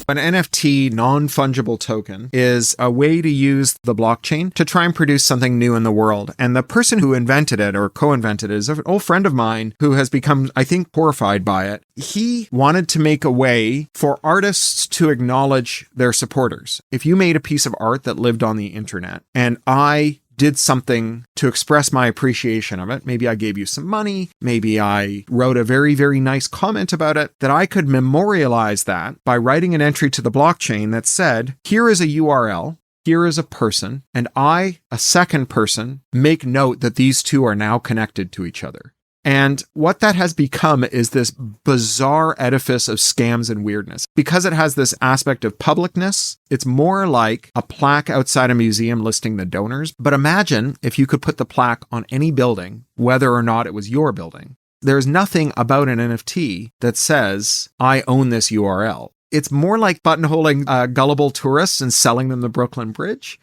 An NFT, non-fungible token, is a way to use the blockchain to try and produce something new in the world. And the person who invented it or co-invented it is an old friend of mine who has become, I think, horrified by it. He wanted to make a way for artists to acknowledge their supporters. If you made a piece of art that lived on the internet and I did something to express my appreciation of it. Maybe I gave you some money. Maybe I wrote a very, very nice comment about it, that I could memorialize that by writing an entry to the blockchain that said, here is a URL, here is a person, and I, a second person, make note that these two are now connected to each other. And what that has become is this bizarre edifice of scams and weirdness. Because it has this aspect of publicness, it's more like a plaque outside a museum listing the donors. But imagine if you could put the plaque on any building, whether or not it was your building. There's nothing about an NFT that says, I own this URL. It's more like buttonholing gullible tourists and selling them the Brooklyn Bridge.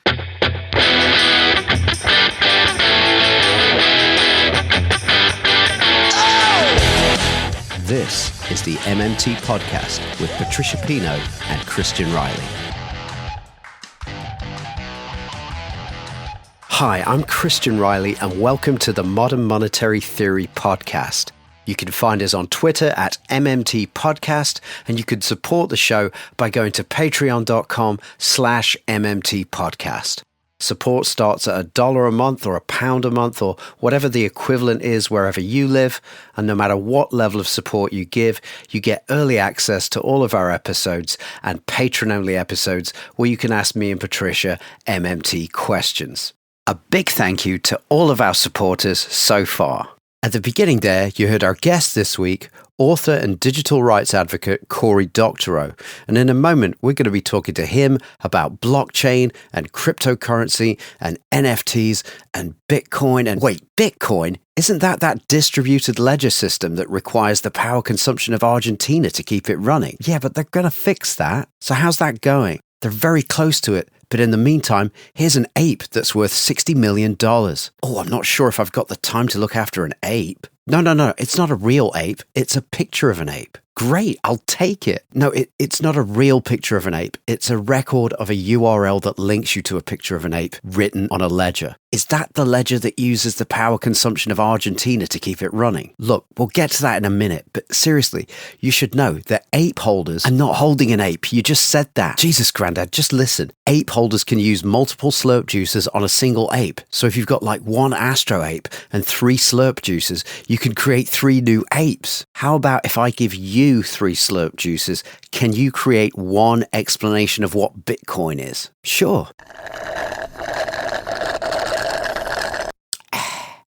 This is the MMT Podcast with Patricia Pino and Christian Riley. Hi, I'm Christian Riley and welcome to the Modern Monetary Theory Podcast. You can find us on Twitter at MMT Podcast, and you can support the show by going to patreon.com/MMT Podcast. Support starts at $1 a month or £1 a month or whatever the equivalent is wherever you live. And no matter what level of support you give, you get early access to all of our episodes and patron-only episodes where you can ask me and Patricia MMT questions. A big thank you to all of our supporters so far. At the beginning there, you heard our guest this week, author and digital rights advocate Cory Doctorow. And in a moment, we're going to be talking to him about blockchain and cryptocurrency and NFTs and Bitcoin. And wait, Bitcoin? Isn't that distributed ledger system that requires the power consumption of Argentina to keep it running? Yeah, but they're going to fix that. So how's that going? They're very close to it. But in the meantime, here's an ape that's worth $60 million. Oh, I'm not sure if I've got the time to look after an ape. No, it's not a real ape. It's a picture of an ape. Great, I'll take it. No, it's not a real picture of an ape. It's a record of a URL that links you to a picture of an ape written on a ledger. Is that the ledger that uses the power consumption of Argentina to keep it running? Look, we'll get to that in a minute, but seriously, you should know that ape holders are not holding an ape. You just said that. Jesus, Grandad, just listen. Ape holders can use multiple slurp juices on a single ape. So if you've got like one Astro ape and 3 slurp juices, you can create 3 new apes. How about if I give you 3 slurp juices, can you create one explanation of what Bitcoin is? Sure.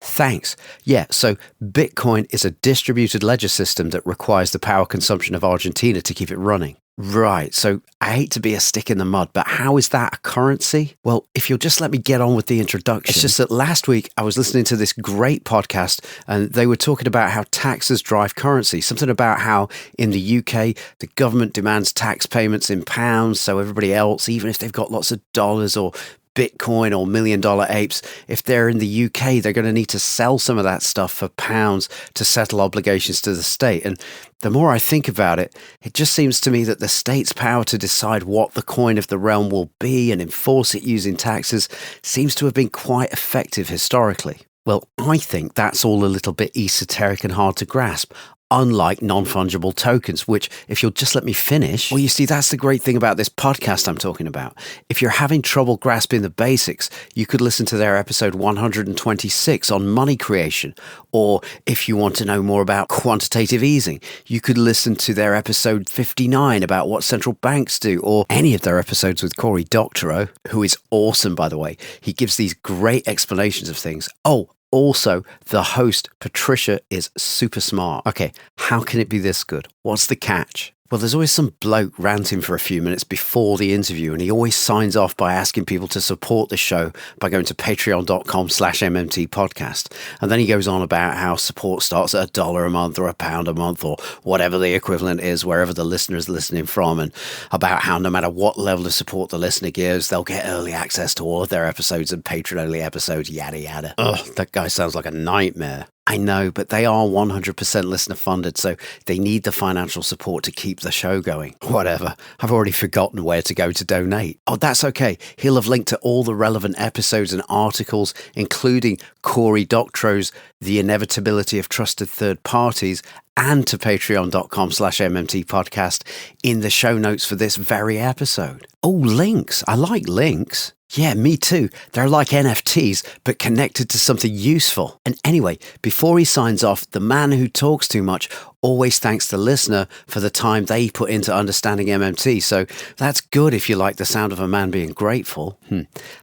Thanks. Yeah, so Bitcoin is a distributed ledger system that requires the power consumption of Argentina to keep it running. Right, so I hate to be a stick in the mud, but how is that a currency? Well, if you'll just let me get on with the introduction. It's just that last week I was listening to this great podcast and they were talking about how taxes drive currency. Something about how in the UK, the government demands tax payments in pounds, so everybody else, even if they've got lots of dollars or Bitcoin or $1 million apes, if they're in the UK, they're going to need to sell some of that stuff for pounds to settle obligations to the state. And the more I think about it, it just seems to me that the state's power to decide what the coin of the realm will be and enforce it using taxes seems to have been quite effective historically. Well, I think that's all a little bit esoteric and hard to grasp. Unlike non-fungible tokens, which, if you'll just let me finish, well, you see, that's the great thing about this podcast I'm talking about. If you're having trouble grasping the basics, you could listen to their episode 126 on money creation. Or if you want to know more about quantitative easing, you could listen to their episode 59 about what central banks do, or any of their episodes with Cory Doctorow, who is awesome, by the way. He gives these great explanations of things. Oh, also, the host, Patricia, is super smart. Okay, how can it be this good? What's the catch? Well, there's always some bloke ranting for a few minutes before the interview, and he always signs off by asking people to support the show by going to patreon.com/MMT podcast. And then he goes on about how support starts at $1 a month or £1 a month or whatever the equivalent is, wherever the listener is listening from, and about how no matter what level of support the listener gives, they'll get early access to all of their episodes and patron-only episodes, yada, yada. Ugh, that guy sounds like a nightmare. I know, but they are 100% listener funded, so they need the financial support to keep the show going. Whatever. I've already forgotten where to go to donate. Oh, that's okay. He'll have linked to all the relevant episodes and articles, including Cory Doctorow's The Inevitability of Trusted Third Parties, and to patreon.com/MMT podcast in the show notes for this very episode. Oh, links. I like links. Yeah, me too. They're like NFTs, but connected to something useful. And anyway, before he signs off, the man who talks too much always thanks the listener for the time they put into understanding MMT. So that's good if you like the sound of a man being grateful.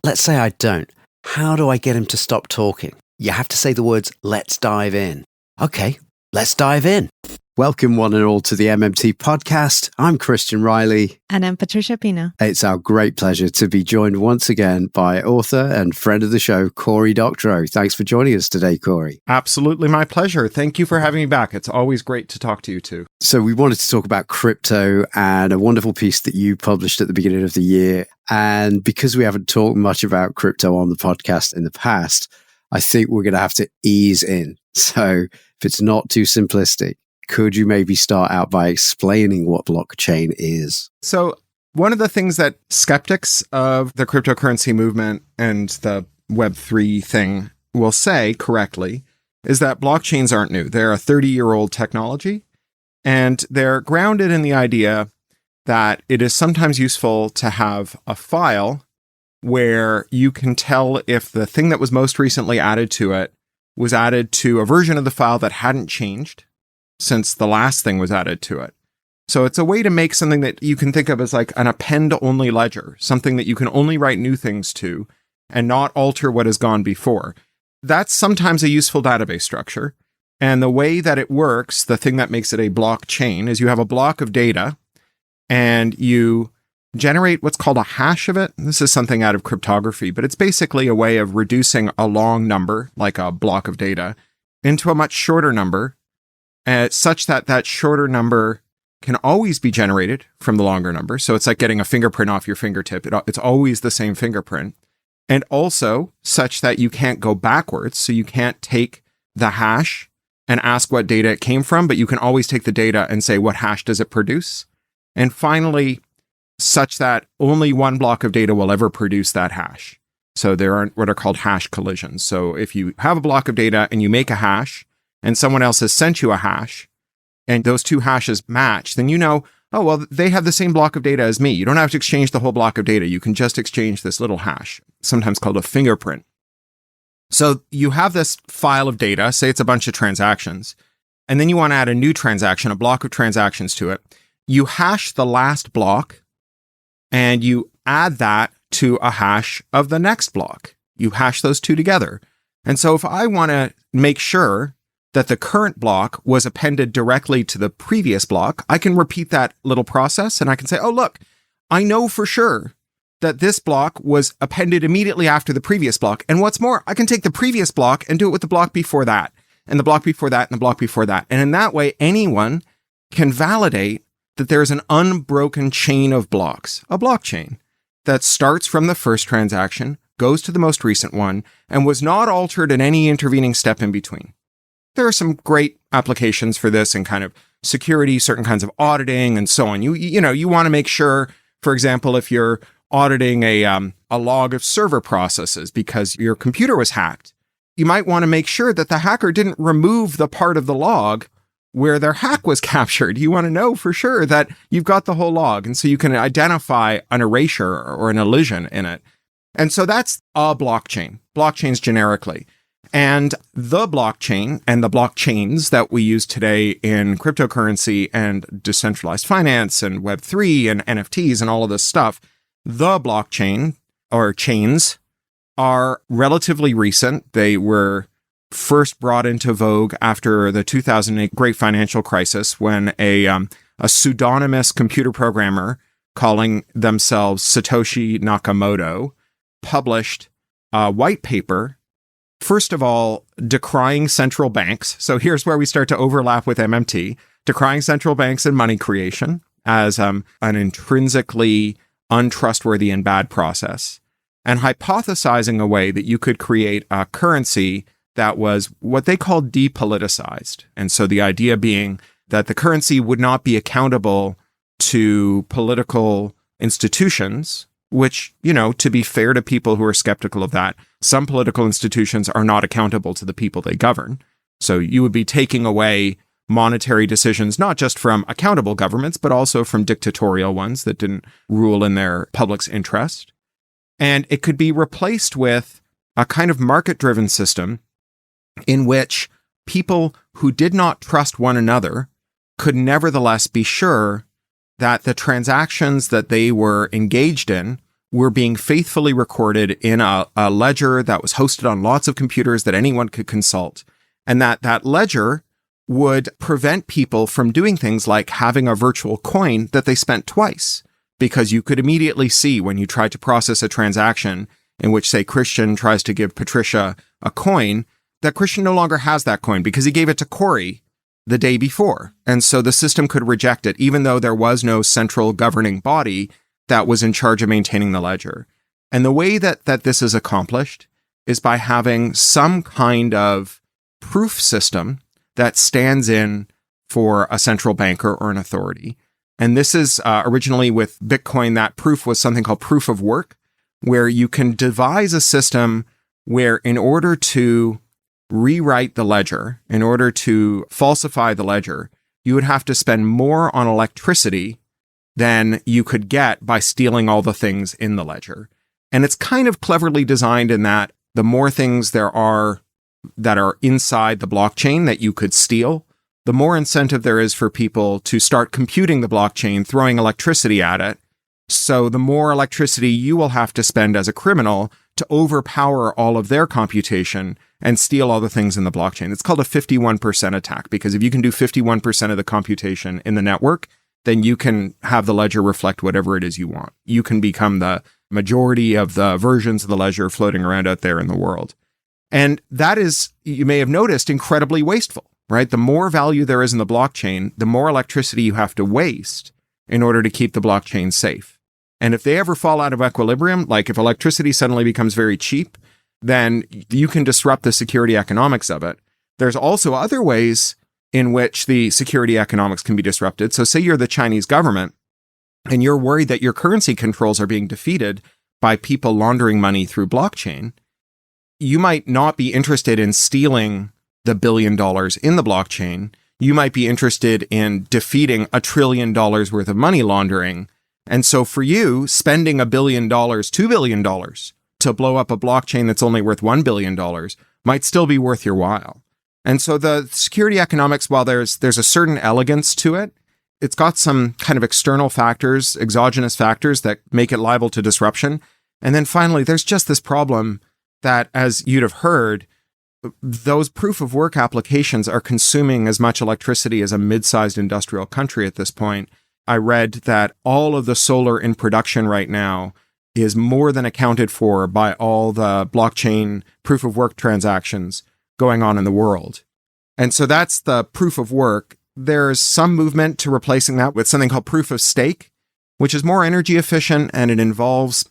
Let's say I don't. How do I get him to stop talking? You have to say the words, let's dive in. Okay, let's dive in. Welcome one and all to the MMT podcast. I'm Christian Riley. And I'm Patricia Pino. It's our great pleasure to be joined once again by author and friend of the show, Cory Doctorow. Thanks for joining us today, Cory. Absolutely my pleasure. Thank you for having me back. It's always great to talk to you too. So we wanted to talk about crypto and a wonderful piece that you published at the beginning of the year. And because we haven't talked much about crypto on the podcast in the past, I think we're going to have to ease in. So if it's not too simplistic, could you maybe start out by explaining what blockchain is? So one of the things that skeptics of the cryptocurrency movement and the Web3 thing will say correctly is that blockchains aren't new. They're a 30-year-old technology, and they're grounded in the idea that it is sometimes useful to have a file where you can tell if the thing that was most recently added to it was added to a version of the file that hadn't changed since the last thing was added to it. So it's a way to make something that you can think of as like an append-only ledger, something that you can only write new things to and not alter what has gone before. That's sometimes a useful database structure. And the way that it works, the thing that makes it a blockchain, is you have a block of data and you generate what's called a hash of it. This is something out of cryptography, but it's basically a way of reducing a long number, like a block of data, into a much shorter number, such that that shorter number can always be generated from the longer number. So it's like getting a fingerprint off your fingertip. It's always the same fingerprint. And also such that you can't go backwards. So you can't take the hash and ask what data it came from, but you can always take the data and say, what hash does it produce? And finally, such that only one block of data will ever produce that hash. So there aren't what are called hash collisions. So if you have a block of data and you make a hash, and someone else has sent you a hash, and those two hashes match, then you know, oh, well, they have the same block of data as me. You don't have to exchange the whole block of data. You can just exchange this little hash, sometimes called a fingerprint. So you have this file of data, say it's a bunch of transactions, and then you want to add a new transaction, a block of transactions to it. You hash the last block, and you add that to a hash of the next block. You hash those two together. And so if I want to make sure that the current block was appended directly to the previous block, I can repeat that little process and I can say, oh, look, I know for sure that this block was appended immediately after the previous block. And what's more, I can take the previous block and do it with the block before that, and the block before that, and the block before that. And in that way, anyone can validate that there's an unbroken chain of blocks, a blockchain that starts from the first transaction, goes to the most recent one, and was not altered in any intervening step in between. There are some great applications for this in kind of security, certain kinds of auditing, and so on. You want to make sure, for example, if you're auditing a log of server processes because your computer was hacked, you might want to make sure that the hacker didn't remove the part of the log where their hack was captured. You want to know for sure that you've got the whole log, and so you can identify an erasure or an elision in it. And so that's a blockchain, blockchains generically. And the blockchain and the blockchains that we use today in cryptocurrency and decentralized finance and Web3 and NFTs and all of this stuff, the blockchain or chains are relatively recent. They were first brought into vogue after the 2008 great financial crisis when a pseudonymous computer programmer calling themselves Satoshi Nakamoto published a white paper, first of all, decrying central banks. So here's where we start to overlap with MMT, decrying central banks and money creation as an intrinsically untrustworthy and bad process, and hypothesizing a way that you could create a currency that was what they called depoliticized. And so the idea being that the currency would not be accountable to political institutions, which, to be fair to people who are skeptical of that, some political institutions are not accountable to the people they govern. So you would be taking away monetary decisions, not just from accountable governments, but also from dictatorial ones that didn't rule in their public's interest. And it could be replaced with a kind of market-driven system in which people who did not trust one another could nevertheless be sure that the transactions that they were engaged in were being faithfully recorded in a ledger that was hosted on lots of computers that anyone could consult, and that ledger would prevent people from doing things like having a virtual coin that they spent twice, because you could immediately see when you tried to process a transaction in which, say, Christian tries to give Patricia a coin, that Christian no longer has that coin because he gave it to Cory the day before. And so the system could reject it, even though there was no central governing body that was in charge of maintaining the ledger. And the way that this is accomplished is by having some kind of proof system that stands in for a central banker or an authority. And this is originally with Bitcoin, that proof was something called proof of work, where you can devise a system where in order to rewrite the ledger, in order to falsify the ledger, you would have to spend more on electricity than you could get by stealing all the things in the ledger. And it's kind of cleverly designed in that the more things there are that are inside the blockchain that you could steal, the more incentive there is for people to start computing the blockchain, throwing electricity at it. So the more electricity you will have to spend as a criminal to overpower all of their computation and steal all the things in the blockchain. It's called a 51% attack, because if you can do 51% of the computation in the network, then you can have the ledger reflect whatever it is you want. You can become the majority of the versions of the ledger floating around out there in the world. And that is, you may have noticed, incredibly wasteful, right? The more value there is in the blockchain, the more electricity you have to waste in order to keep the blockchain safe. And if they ever fall out of equilibrium, like if electricity suddenly becomes very cheap, then you can disrupt the security economics of it. There's also other ways in which the security economics can be disrupted. So say you're the Chinese government and you're worried that your currency controls are being defeated by people laundering money through blockchain. You might not be interested in stealing the $1 billion in the blockchain. You might be interested in defeating $1 trillion worth of money laundering. And so for you, spending $1 billion, $2 billion to blow up a blockchain that's only worth $1 billion might still be worth your while. And so the security economics, while there's a certain elegance to it, it's got some kind of external factors, exogenous factors that make it liable to disruption. And then finally, there's just this problem that, as you'd have heard, those proof of work applications are consuming as much electricity as a mid-sized industrial country at this point. I read that all of the solar in production right now is more than accounted for by all the blockchain proof of work transactions going on in the world. And so that's the proof of work. There's some movement to replacing that with something called proof of stake, which is more energy efficient, and it involves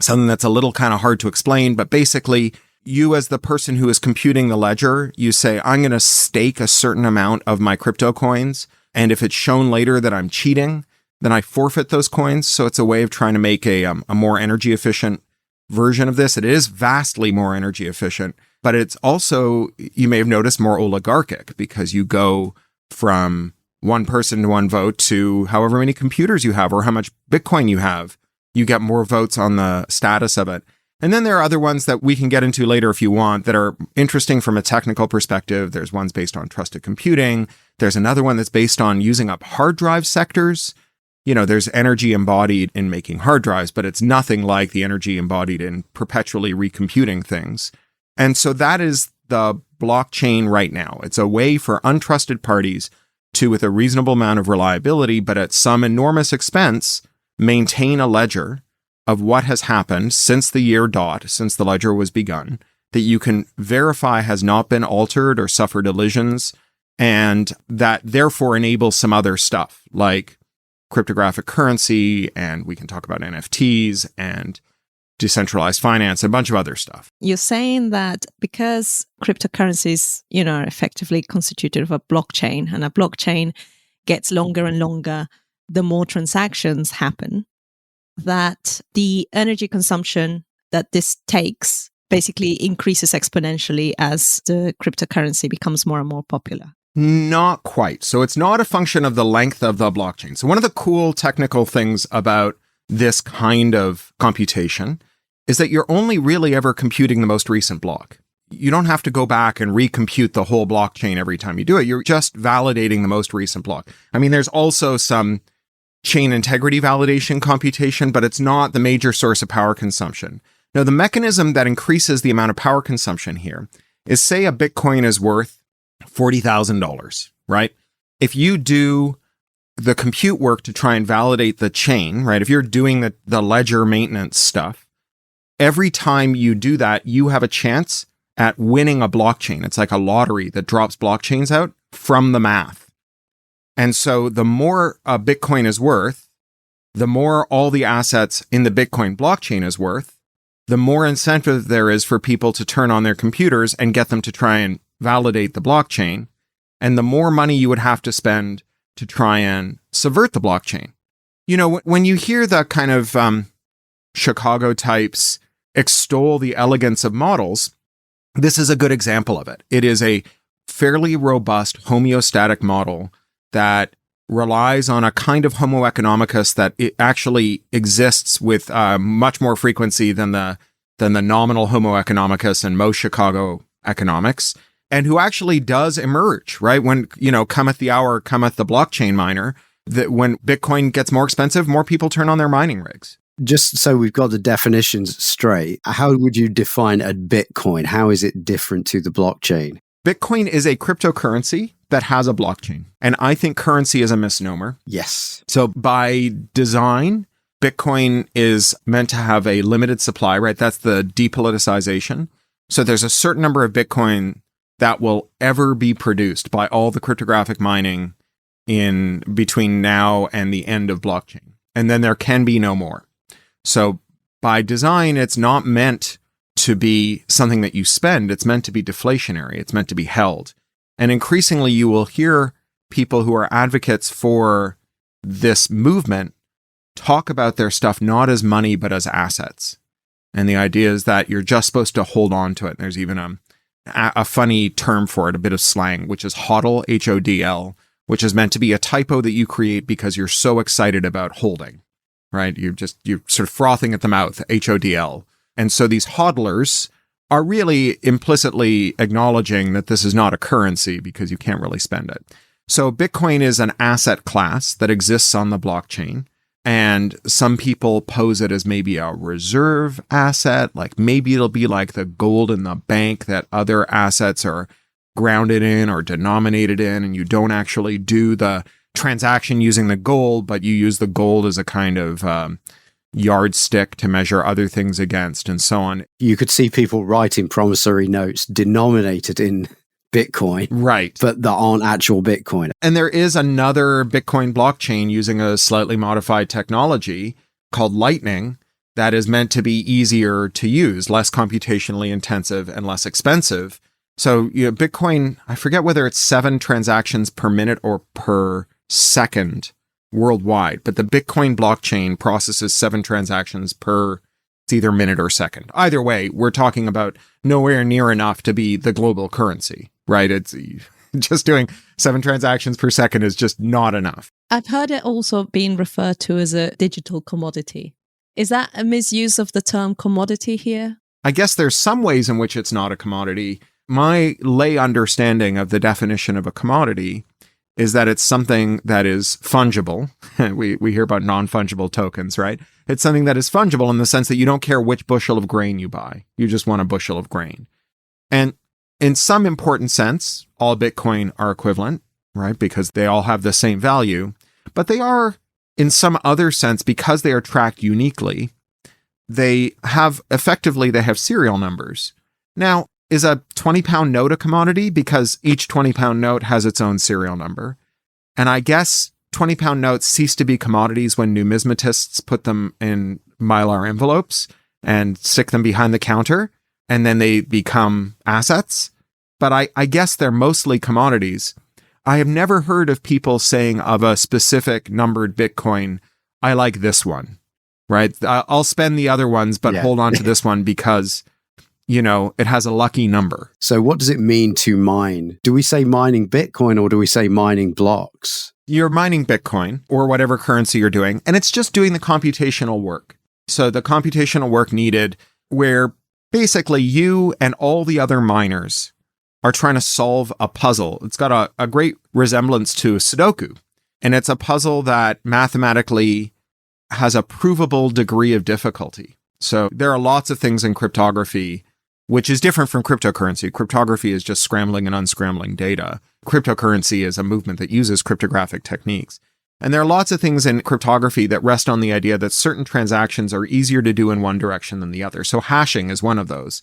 something that's a little kind of hard to explain, but basically you, as the person who is computing the ledger, you say, I'm going to stake a certain amount of my crypto coins. And if it's shown later that I'm cheating, then I forfeit those coins. So it's a way of trying to make a more energy efficient version of this. It is vastly more energy efficient, but it's also, you may have noticed, more oligarchic, because you go from one person to one vote to however many computers you have or how much Bitcoin you have. You get more votes on the status of it. And then there are other ones that we can get into later if you want that are interesting from a technical perspective. There's ones based on trusted computing. There's another one that's based on using up hard drive sectors. There's energy embodied in making hard drives, but it's nothing like the energy embodied in perpetually recomputing things. And so that is the blockchain right now. It's a way for untrusted parties to, with a reasonable amount of reliability, but at some enormous expense, maintain a ledger of what has happened since the year dot, since the ledger was begun, that you can verify has not been altered or suffered elisions, and that therefore enables some other stuff like cryptographic currency, and we can talk about NFTs and decentralized finance, a bunch of other stuff. You're saying that because cryptocurrencies, are effectively constituted of a blockchain, and a blockchain gets longer and longer the more transactions happen, that the energy consumption that this takes basically increases exponentially as the cryptocurrency becomes more and more popular. Not quite. So it's not a function of the length of the blockchain. So one of the cool technical things about this kind of computation is that you're only really ever computing the most recent block. You don't have to go back and recompute the whole blockchain every time you do it. You're just validating the most recent block. I mean, there's also some chain integrity validation computation, but it's not the major source of power consumption. Now, the mechanism that increases the amount of power consumption here is, say a Bitcoin is worth $40,000, right? If you do the compute work to try and validate the chain, right? If you're doing the ledger maintenance stuff, every time you do that, you have a chance at winning a blockchain. It's like a lottery that drops blockchains out from the math. And so the more a Bitcoin is worth, the more all the assets in the Bitcoin blockchain is worth, the more incentive there is for people to turn on their computers and get them to try and validate the blockchain, and the more money you would have to spend to try and subvert the blockchain. When you hear the kind of Chicago types extol the elegance of models, this is a good example of it. It is a fairly robust homeostatic model that relies on a kind of homo economicus that it actually exists with much more frequency than the nominal homo economicus in most Chicago economics, and who actually does emerge, right? When, cometh the hour, cometh the blockchain miner, that when Bitcoin gets more expensive, more people turn on their mining rigs. Just so we've got the definitions straight, how would you define a Bitcoin? How is it different to the blockchain? Bitcoin is a cryptocurrency that has a blockchain. And I think currency is a misnomer. Yes. So by design, Bitcoin is meant to have a limited supply, right? That's the depoliticization. So there's a certain number of Bitcoin that will ever be produced by all the cryptographic mining in between now and the end of blockchain. And then there can be no more. So by design, it's not meant to be something that you spend. It's meant to be deflationary. It's meant to be held. And increasingly, you will hear people who are advocates for this movement talk about their stuff not as money, but as assets. And the idea is that you're just supposed to hold on to it. There's even a funny term for it, a bit of slang, which is HODL, HODL, which is meant to be a typo that you create because you're so excited about holding, right? You're sort of frothing at the mouth, HODL. And so these hodlers are really implicitly acknowledging that this is not a currency because you can't really spend it. So Bitcoin is an asset class that exists on the blockchain. And some people pose it as maybe a reserve asset, like maybe it'll be like the gold in the bank that other assets are grounded in or denominated in, and you don't actually do the transaction using the gold, but you use the gold as a kind of yardstick to measure other things against, and so on. You could see people writing promissory notes denominated in Bitcoin, right? But that aren't actual Bitcoin. And there is another Bitcoin blockchain using a slightly modified technology called Lightning that is meant to be easier to use, less computationally intensive and less expensive. So Bitcoin, I forget whether it's 7 transactions per minute or per second worldwide, but the Bitcoin blockchain processes 7 transactions per, it's either minute or second. Either way, we're talking about nowhere near enough to be the global currency, right? It's just doing 7 transactions per second is just not enough. I've heard it also being referred to as a digital commodity. Is that a misuse of the term commodity here? I guess there's some ways in which it's not a commodity. My lay understanding of the definition of a commodity is that it's something that is fungible. We hear about non-fungible tokens, right? It's something that is fungible in the sense that you don't care which bushel of grain you buy. You just want a bushel of grain. And in some important sense, all Bitcoin are equivalent, right? Because they all have the same value. But they are, in some other sense, because they are tracked uniquely, they have serial numbers. Now, is a 20-pound note a commodity? Because each 20-pound note has its own serial number. And I guess 20-pound notes cease to be commodities when numismatists put them in Mylar envelopes. and stick them behind the counter, and then they become assets. But I guess they're mostly commodities. I have never heard of people saying of a specific numbered Bitcoin, I like this one, right? I'll spend the other ones, but hold on to this one because, it has a lucky number. So what does it mean to mine? Do we say mining Bitcoin or do we say mining blocks? You're mining Bitcoin or whatever currency you're doing, and it's just doing the computational work. So the computational work needed where basically you and all the other miners are trying to solve a puzzle. It's got a great resemblance to Sudoku. And it's a puzzle that mathematically has a provable degree of difficulty. So there are lots of things in cryptography, which is different from cryptocurrency. Cryptography is just scrambling and unscrambling data. Cryptocurrency is a movement that uses cryptographic techniques. And there are lots of things in cryptography that rest on the idea that certain transactions are easier to do in one direction than the other. So hashing is one of those.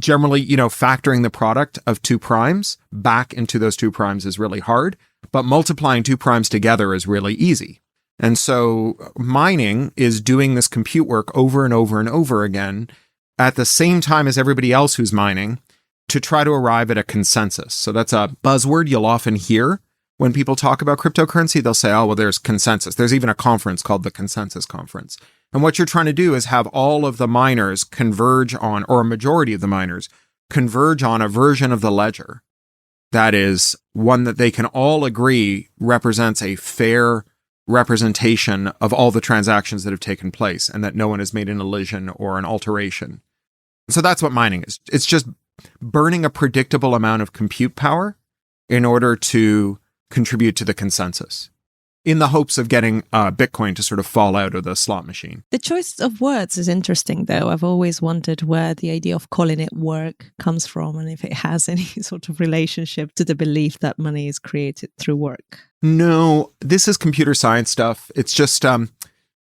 Generally, factoring the product of two primes back into those two primes is really hard, but multiplying two primes together is really easy. And so mining is doing this compute work over and over and over again at the same time as everybody else who's mining to try to arrive at a consensus. So that's a buzzword you'll often hear when people talk about cryptocurrency. They'll say, oh, well, there's consensus. There's even a conference called the Consensus Conference. And what you're trying to do is have all of the miners converge on, or a majority of the miners converge on a version of the ledger that is one that they can all agree represents a fair representation of all the transactions that have taken place and that no one has made an elision or an alteration. So that's what mining is. It's just burning a predictable amount of compute power in order to contribute to the consensus, in the hopes of getting Bitcoin to sort of fall out of the slot machine. The choice of words is interesting, though. I've always wondered where the idea of calling it work comes from and if it has any sort of relationship to the belief that money is created through work. No, this is computer science stuff. It's just at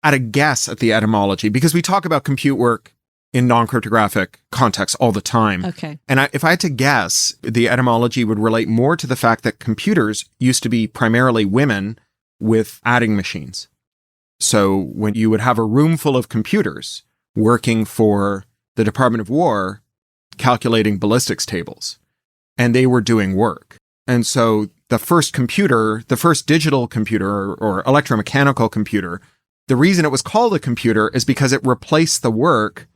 a guess at the etymology, because we talk about compute work in non-cryptographic contexts all the time. Okay. And if I had to guess, the etymology would relate more to the fact that computers used to be primarily women with adding machines. So when you would have a room full of computers working for the Department of War, calculating ballistics tables, and they were doing work. And so the first computer, the first digital computer or electromechanical computer, the reason it was called a computer is because it replaced the work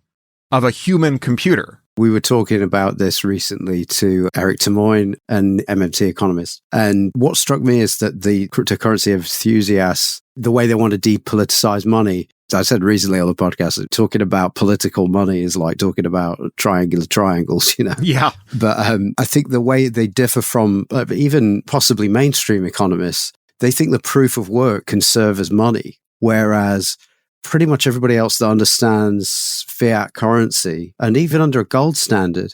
of a human computer. We were talking about this recently to Eric Tamoyne, an MMT economist. And what struck me is that the cryptocurrency enthusiasts, the way they want to depoliticize money, as I said recently on the podcast, talking about political money is like talking about triangular triangles, Yeah. But I think the way they differ from even possibly mainstream economists, they think the proof of work can serve as money, whereas pretty much everybody else that understands fiat currency, and even under a gold standard,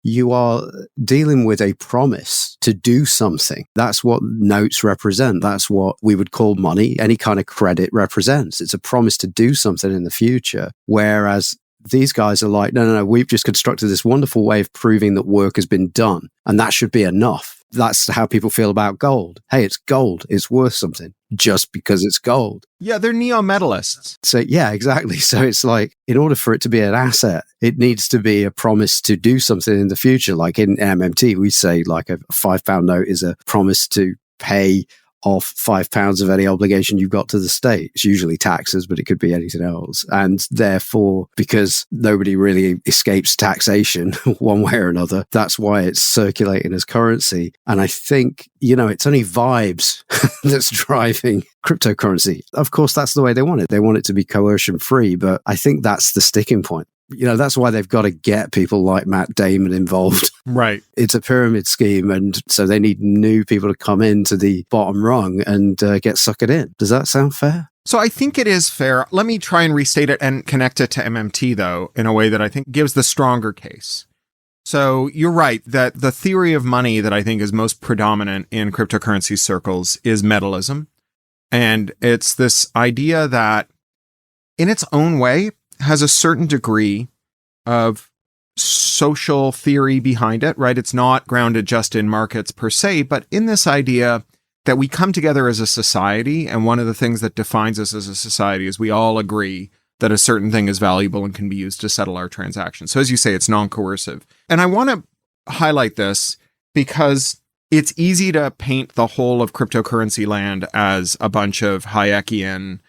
you are dealing with a promise to do something. That's what notes represent. That's what we would call money. Any kind of credit represents. It's a promise to do something in the future. Whereas these guys are like, no, we've just constructed this wonderful way of proving that work has been done. And that should be enough. That's how people feel about gold. Hey, it's gold. It's worth something just because it's gold. Yeah, they're neo-metalists. So, yeah, exactly. So it's like, in order for it to be an asset, it needs to be a promise to do something in the future. Like in MMT, we say like a £5 note is a promise to pay off £5 of any obligation you've got to the state. It's usually taxes, but it could be anything else. And therefore, because nobody really escapes taxation one way or another, that's why it's circulating as currency. And I think, it's only vibes that's driving cryptocurrency. Of course, that's the way they want it. They want it to be coercion free, but I think that's the sticking point. That's why they've got to get people like Matt Damon involved. Right. It's a pyramid scheme. And so they need new people to come into the bottom rung and get suckered in. Does that sound fair? So I think it is fair. Let me try and restate it and connect it to MMT, though, in a way that I think gives the stronger case. So you're right that the theory of money that I think is most predominant in cryptocurrency circles is metalism. And it's this idea that in its own way has a certain degree of social theory behind it, right? It's not grounded just in markets per se, but in this idea that we come together as a society. And one of the things that defines us as a society is we all agree that a certain thing is valuable and can be used to settle our transactions. So as you say, it's non-coercive. And I want to highlight this because it's easy to paint the whole of cryptocurrency land as a bunch of Hayekian,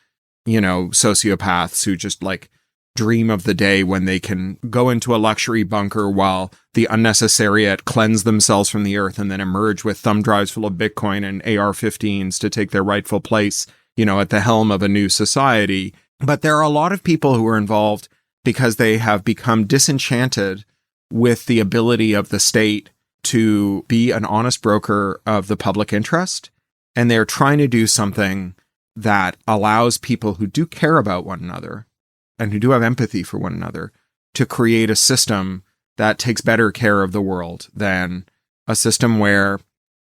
sociopaths who just like dream of the day when they can go into a luxury bunker while the unnecessariat cleanse themselves from the earth and then emerge with thumb drives full of Bitcoin and AR-15s to take their rightful place, at the helm of a new society. But there are a lot of people who are involved because they have become disenchanted with the ability of the state to be an honest broker of the public interest. And they're trying to do something that allows people who do care about one another and who do have empathy for one another to create a system that takes better care of the world than a system where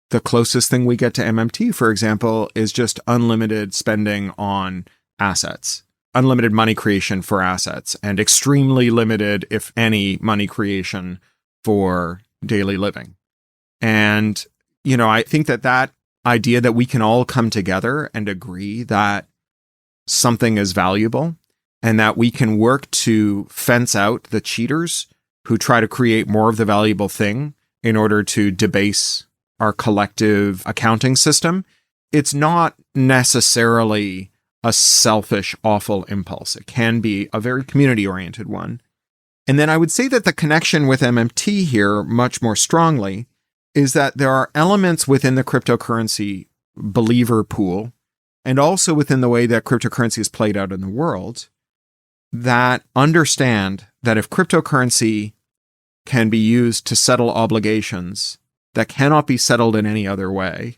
the closest thing we get to MMT, for example, is just unlimited spending on assets, unlimited money creation for assets, and extremely limited, if any, money creation for daily living. And, I think that idea that we can all come together and agree that something is valuable and that we can work to fence out the cheaters who try to create more of the valuable thing in order to debase our collective accounting system, it's not necessarily a selfish, awful impulse. It can be a very community-oriented one. And then I would say that the connection with MMT here, much more strongly, is that there are elements within the cryptocurrency believer pool, and also within the way that cryptocurrency is played out in the world, that understand that if cryptocurrency can be used to settle obligations that cannot be settled in any other way,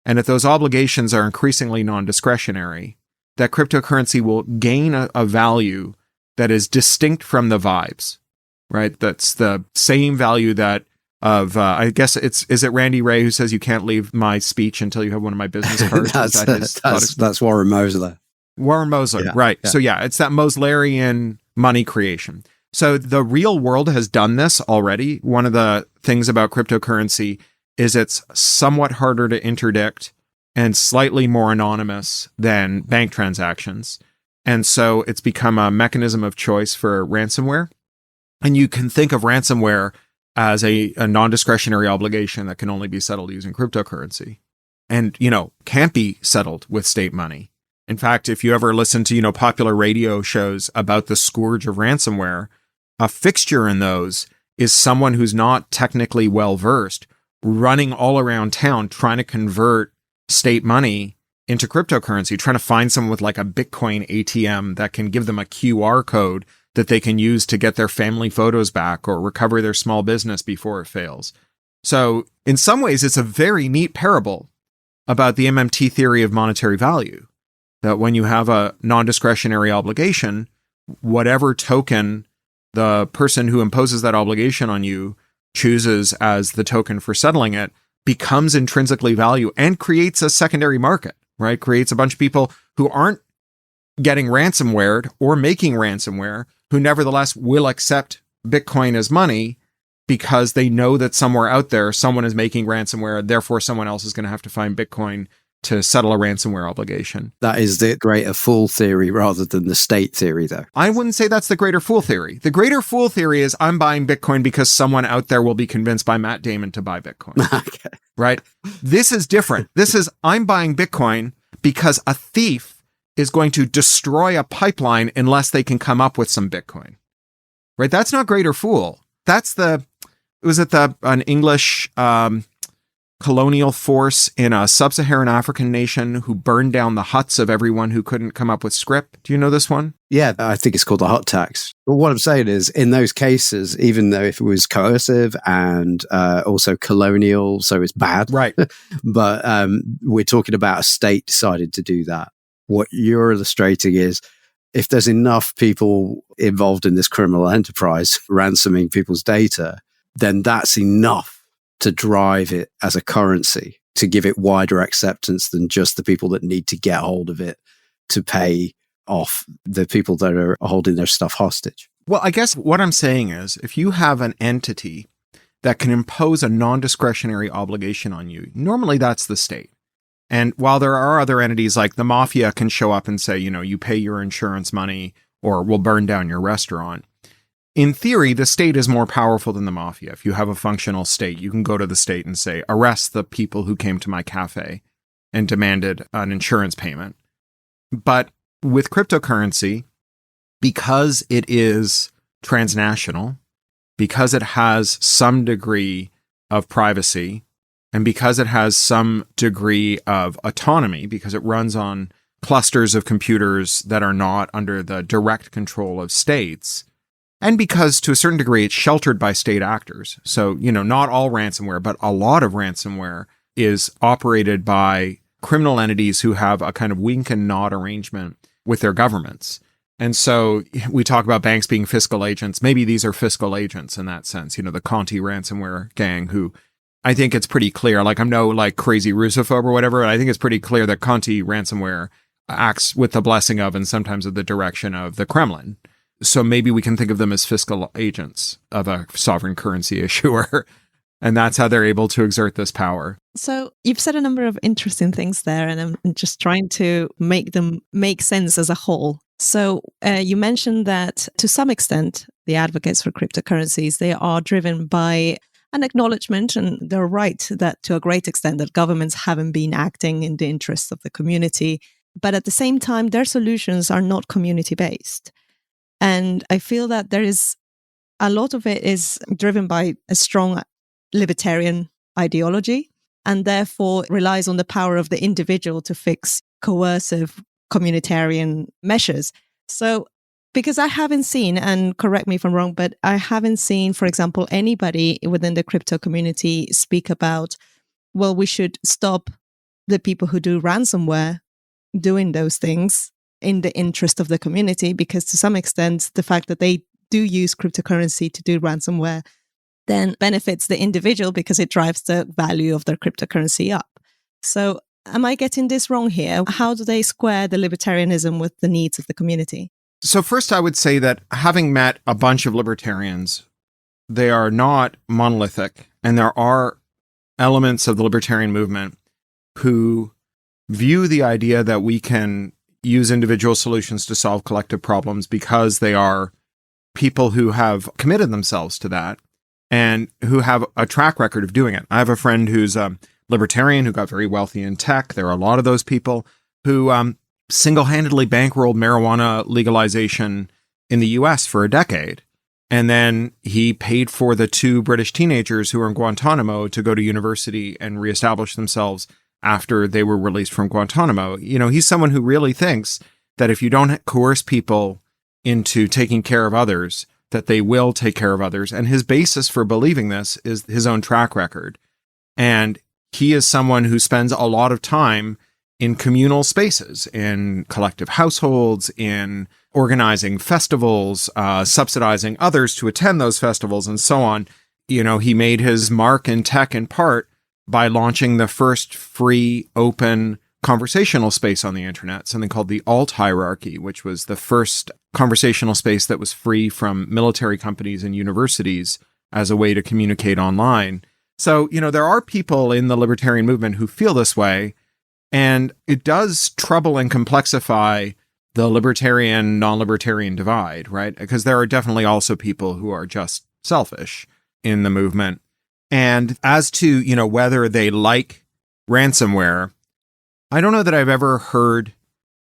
and if those obligations are increasingly non-discretionary, that cryptocurrency will gain a value that is distinct from the vibes, right? That's the same value that I guess is it Randy Ray who says you can't leave my speech until you have one of my business cards? that's Warren Mosler. Warren Mosler, Yeah, right. yeah. So yeah, it's that Moslerian money creation. So the real world has done this already. One of the things about cryptocurrency is it's somewhat harder to interdict and slightly more anonymous than bank transactions. And so it's become a mechanism of choice for ransomware. And you can think of ransomware as a non-discretionary obligation that can only be settled using cryptocurrency and, can't be settled with state money. In fact, if you ever listen to, popular radio shows about the scourge of ransomware, a fixture in those is someone who's not technically well-versed running all around town trying to convert state money into cryptocurrency, trying to find someone with like a Bitcoin ATM that can give them a QR code that they can use to get their family photos back or recover their small business before it fails. So in some ways, it's a very neat parable about the MMT theory of monetary value, that when you have a non-discretionary obligation, whatever token the person who imposes that obligation on you chooses as the token for settling it becomes intrinsically value and creates a secondary market, right? Creates a bunch of people who aren't getting ransomwared or making ransomware, who nevertheless will accept Bitcoin as money because they know that somewhere out there, someone is making ransomware, therefore someone else is going to have to find Bitcoin to settle a ransomware obligation. That is the greater fool theory rather than the state theory, though. I wouldn't say that's the greater fool theory. The greater fool theory is I'm buying Bitcoin because someone out there will be convinced by Matt Damon to buy Bitcoin. Okay. Right? This is different. This is I'm buying Bitcoin because a thief is going to destroy a pipeline unless they can come up with some Bitcoin. Right? That's not greater fool. That's an English colonial force in a sub-Saharan African nation who burned down the huts of everyone who couldn't come up with script. Do you know this one? Yeah, I think it's called the hot tax. But what I'm saying is, in those cases, even though if it was coercive and also colonial, so it's bad. Right. But we're talking about a state decided to do that. What you're illustrating is, if there's enough people involved in this criminal enterprise ransoming people's data, then that's enough to drive it as a currency, to give it wider acceptance than just the people that need to get hold of it to pay off the people that are holding their stuff hostage. Well, I guess what I'm saying is, if you have an entity that can impose a non-discretionary obligation on you, normally that's the state. And while there are other entities like the mafia can show up and say, you pay your insurance money or we'll burn down your restaurant. In theory, the state is more powerful than the mafia. If you have a functional state, you can go to the state and say, arrest the people who came to my cafe and demanded an insurance payment. But with cryptocurrency, because it is transnational, because it has some degree of privacy, and because it has some degree of autonomy, because it runs on clusters of computers that are not under the direct control of states, and because to a certain degree it's sheltered by state actors. So, not all ransomware, but a lot of ransomware is operated by criminal entities who have a kind of wink and nod arrangement with their governments. And so we talk about banks being fiscal agents. Maybe these are fiscal agents in that sense, the Conti ransomware gang, who I think it's pretty clear, I'm no crazy Russophobe or whatever, but I think it's pretty clear that Conti ransomware acts with the blessing of and sometimes with the direction of the Kremlin. So maybe we can think of them as fiscal agents of a sovereign currency issuer. And that's how they're able to exert this power. So you've said a number of interesting things there, and I'm just trying to make them make sense as a whole. So you mentioned that to some extent, the advocates for cryptocurrencies, they are driven by an acknowledgement, and they're right that to a great extent that governments haven't been acting in the interests of the community. But at the same time, their solutions are not community-based. And I feel that there is a lot of it is driven by a strong libertarian ideology, and therefore relies on the power of the individual to fix coercive communitarian measures. So, because I haven't seen, and correct me if I'm wrong, but I haven't seen, for example, anybody within the crypto community speak about, well, we should stop the people who do ransomware doing those things in the interest of the community, because to some extent, the fact that they do use cryptocurrency to do ransomware then benefits the individual because it drives the value of their cryptocurrency up. So am I getting this wrong here? How do they square the libertarianism with the needs of the community? So first, I would say that having met a bunch of libertarians, they are not monolithic, and there are elements of the libertarian movement who view the idea that we can use individual solutions to solve collective problems because they are people who have committed themselves to that and who have a track record of doing it. I have a friend who's a libertarian who got very wealthy in tech. There are a lot of those people who single-handedly bankrolled marijuana legalization in the US for a decade. And then he paid for the 2 British teenagers who were in Guantanamo to go to university and reestablish themselves after they were released from Guantanamo. He's someone who really thinks that if you don't coerce people into taking care of others, that they will take care of others. And his basis for believing this is his own track record. And he is someone who spends a lot of time in communal spaces, in collective households, in organizing festivals, subsidizing others to attend those festivals, and so on. He made his mark in tech in part by launching the first free, open conversational space on the internet, something called the Alt Hierarchy, which was the first conversational space that was free from military companies and universities as a way to communicate online. So, there are people in the libertarian movement who feel this way, and it does trouble and complexify the libertarian, non-libertarian divide, right? Because there are definitely also people who are just selfish in the movement. And as to, whether they like ransomware, I don't know that I've ever heard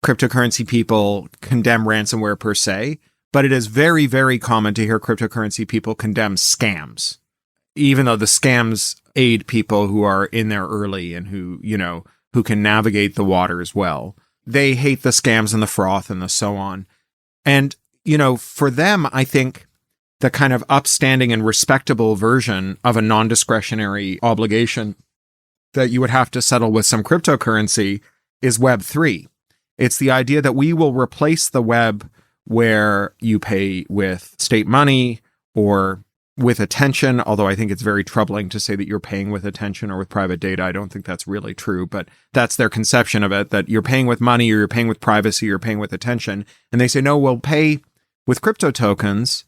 cryptocurrency people condemn ransomware per se, but it is very, very common to hear cryptocurrency people condemn scams, even though the scams aid people who are in there early and who can navigate the waters well. They hate the scams and the froth and the so on. And, for them, I think the kind of upstanding and respectable version of a non-discretionary obligation that you would have to settle with some cryptocurrency is Web3. It's the idea that we will replace the web where you pay with state money or with attention, although I think it's very troubling to say that you're paying with attention or with private data. I don't think that's really true, but that's their conception of it, that you're paying with money or you're paying with privacy or you're paying with attention. And they say, no, we'll pay with crypto tokens.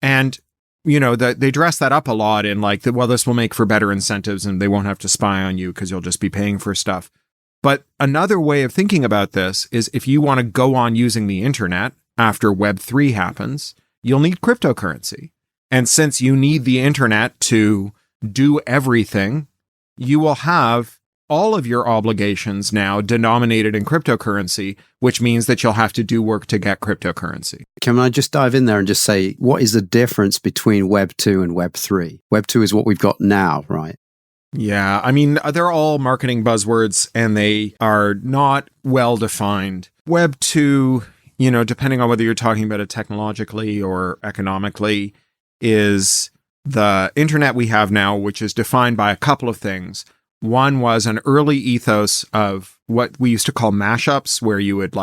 And, they dress that up a lot in this will make for better incentives and they won't have to spy on you because you'll just be paying for stuff. But another way of thinking about this is if you want to go on using the internet, after Web 3 happens, you'll need cryptocurrency. And since you need the internet to do everything, you will have all of your obligations now denominated in cryptocurrency, which means that you'll have to do work to get cryptocurrency. Can I just dive in there and just say, what is the difference between Web 2 and Web 3? Web 2 is what we've got now, right? Yeah, I mean, they're all marketing buzzwords and they are not well defined. Web 2, depending on whether you're talking about it technologically or economically, is the internet we have now, which is defined by a couple of things. One was an early ethos of what we used to call mashups, where you would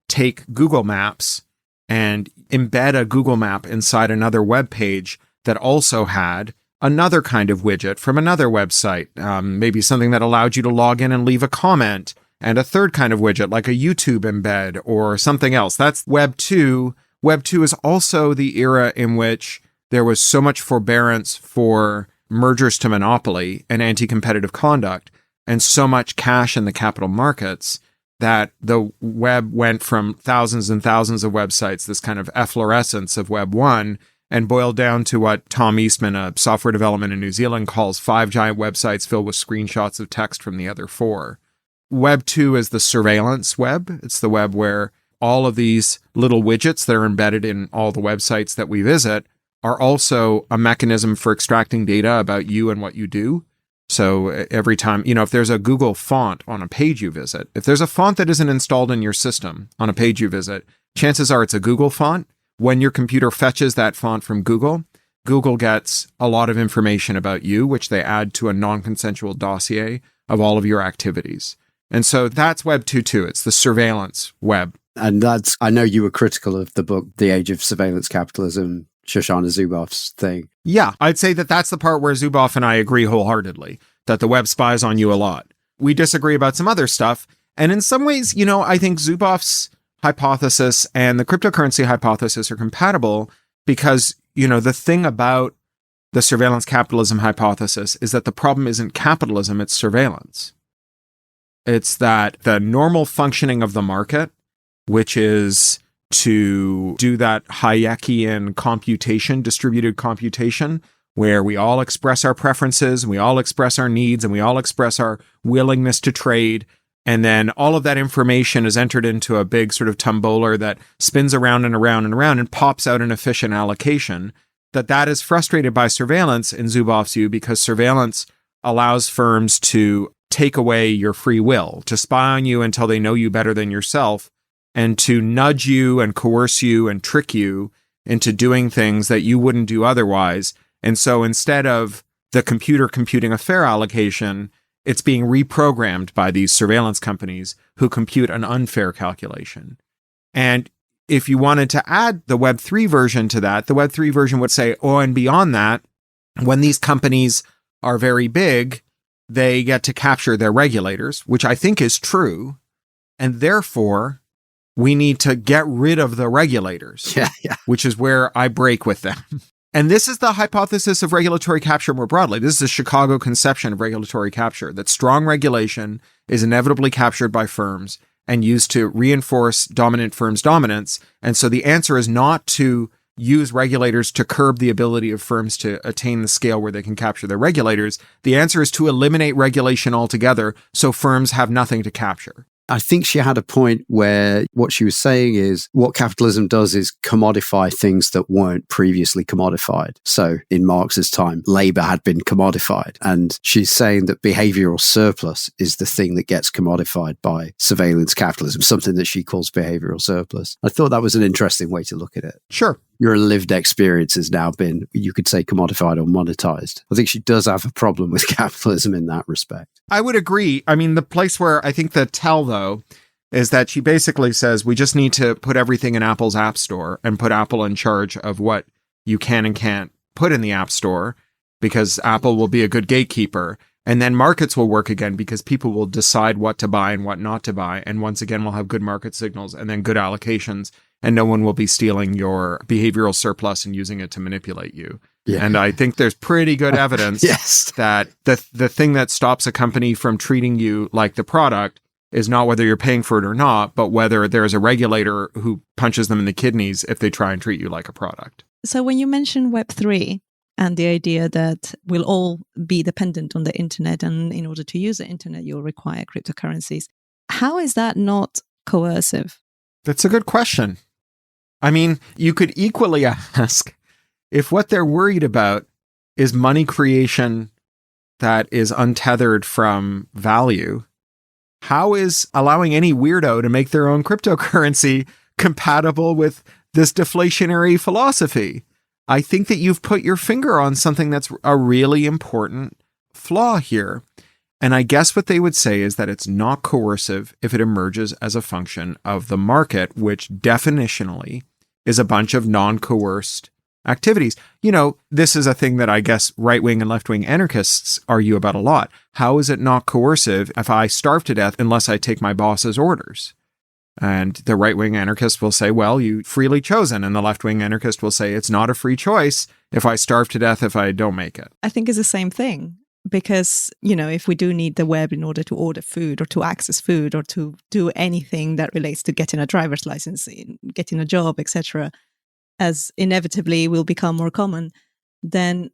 take Google Maps and embed a Google map inside another web page that also had another kind of widget from another website, maybe something that allowed you to log in and leave a comment, and a third kind of widget like a YouTube embed or something else. That's Web 2. Web 2 is also the era in which there was so much forbearance for mergers to monopoly and anti-competitive conduct, and so much cash in the capital markets that the web went from thousands and thousands of websites, this kind of efflorescence of Web 1, and boiled down to what Tom Eastman, a software development in New Zealand, calls 5 giant websites filled with screenshots of text from the other 4. Web 2 is the surveillance web. It's the web where all of these little widgets that are embedded in all the websites that we visit are also a mechanism for extracting data about you and what you do. So every time, if there's a Google font on a page you visit, if there's a font that isn't installed in your system on a page you visit, chances are it's a Google font. When your computer fetches that font from Google, Google gets a lot of information about you, which they add to a non-consensual dossier of all of your activities. And so that's Web 2.2. It's the surveillance web. And I know you were critical of the book, The Age of Surveillance Capitalism, Shoshana Zuboff's thing. Yeah, I'd say that that's the part where Zuboff and I agree wholeheartedly, that the web spies on you a lot. We disagree about some other stuff. And in some ways, I think Zuboff's hypothesis and the cryptocurrency hypothesis are compatible because, the thing about the surveillance capitalism hypothesis is that the problem isn't capitalism, it's surveillance. It's that the normal functioning of the market, which is to do that Hayekian computation, distributed computation, where we all express our preferences, and we all express our needs, and we all express our willingness to trade. And then all of that information is entered into a big sort of tumbler that spins around and around and around and pops out an efficient allocation. That is frustrated by surveillance in Zuboff's view, because surveillance allows firms to take away your free will, to spy on you until they know you better than yourself, and to nudge you and coerce you and trick you into doing things that you wouldn't do otherwise. And so instead of the computer computing a fair allocation, it's being reprogrammed by these surveillance companies who compute an unfair calculation. And if you wanted to add the Web 3 version to that, the Web 3 version would say, and beyond that, when these companies are very big, they get to capture their regulators, which I think is true. And therefore, we need to get rid of the regulators, which is where I break with them. And this is the hypothesis of regulatory capture more broadly. This is a Chicago conception of regulatory capture, that strong regulation is inevitably captured by firms and used to reinforce dominant firms' dominance. And so the answer is not to use regulators to curb the ability of firms to attain the scale where they can capture their regulators. The answer is to eliminate regulation altogether so firms have nothing to capture. I think she had a point where what she was saying is what capitalism does is commodify things that weren't previously commodified. So in Marx's time, labor had been commodified. And she's saying that behavioral surplus is the thing that gets commodified by surveillance capitalism, something that she calls behavioral surplus. I thought that was an interesting way to look at it. Sure. Your lived experience has now been, you could say, commodified or monetized. I think she does have a problem with capitalism in that respect. I would agree. I mean, the place where I think the tell, though, is that she basically says we just need to put everything in Apple's app store and put Apple in charge of what you can and can't put in the app store, because Apple will be a good gatekeeper. And then markets will work again because people will decide what to buy and what not to buy. And once again, we'll have good market signals and then good allocations. And no one will be stealing your behavioral surplus and using it to manipulate you. Yeah. And I think there's pretty good evidence yes. that the thing that stops a company from treating you like the product is not whether you're paying for it or not, but whether there's a regulator who punches them in the kidneys if they try and treat you like a product. So when you mention Web3 and the idea that we'll all be dependent on the internet, and in order to use the internet, you'll require cryptocurrencies, how is that not coercive? That's a good question. I mean, you could equally ask if what they're worried about is money creation that is untethered from value, how is allowing any weirdo to make their own cryptocurrency compatible with this deflationary philosophy? I think that you've put your finger on something that's a really important flaw here. And I guess what they would say is that it's not coercive if it emerges as a function of the market, which definitionally is a bunch of non-coerced activities. You know, this is a thing that I guess right-wing and left-wing anarchists argue about a lot. How is it not coercive if I starve to death unless I take my boss's orders? And the right-wing anarchist will say, well, you freely chosen. And the left-wing anarchist will say, it's not a free choice if I starve to death if I don't make it. I think it's the same thing. Because, you know, if we do need the web in order to order food or to access food or to do anything that relates to getting a driver's license, getting a job, etc., as inevitably will become more common, then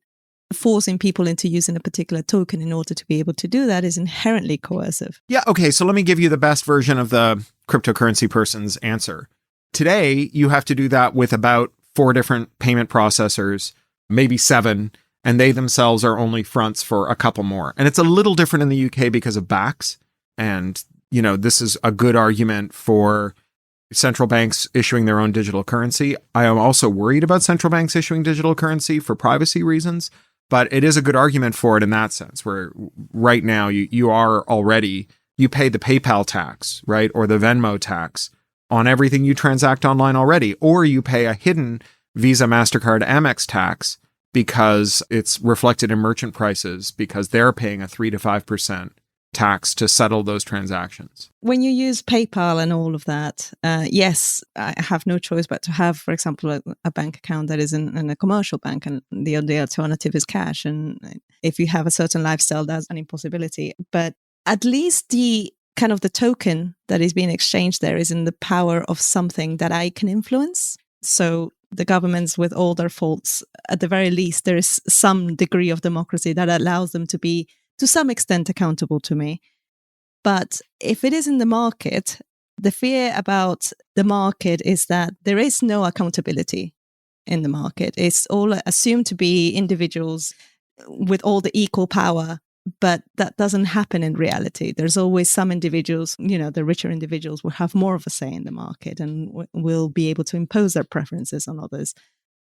forcing people into using a particular token in order to be able to do that is inherently coercive. Yeah, okay, so let me give you the best version of the cryptocurrency person's answer. Today, you have to do that with about 4 different payment processors, maybe 7, and they themselves are only fronts for a couple more. And it's a little different in the UK because of BACS. And, you know, this is a good argument for central banks issuing their own digital currency. I am also worried about central banks issuing digital currency for privacy reasons, but it is a good argument for it in that sense, where right now you are already, you pay the PayPal tax, right? Or the Venmo tax on everything you transact online already, or you pay a hidden Visa, MasterCard, Amex tax because it's reflected in merchant prices because they're paying a 3 to 5% tax to settle those transactions. When you use PayPal and all of that, yes, I have no choice but to have, for example, a bank account that is in a commercial bank, and the alternative is cash. And if you have a certain lifestyle, that's an impossibility. But at least the kind of the token that is being exchanged there is in the power of something that I can influence. So the governments, with all their faults, at the very least, there is some degree of democracy that allows them to be, to some extent, accountable to me. But if it is in the market, the fear about the market is that there is no accountability in the market. It's all assumed to be individuals with all the equal power, but that doesn't happen in reality. There's always some individuals, you know, the richer individuals will have more of a say in the market and will be able to impose their preferences on others.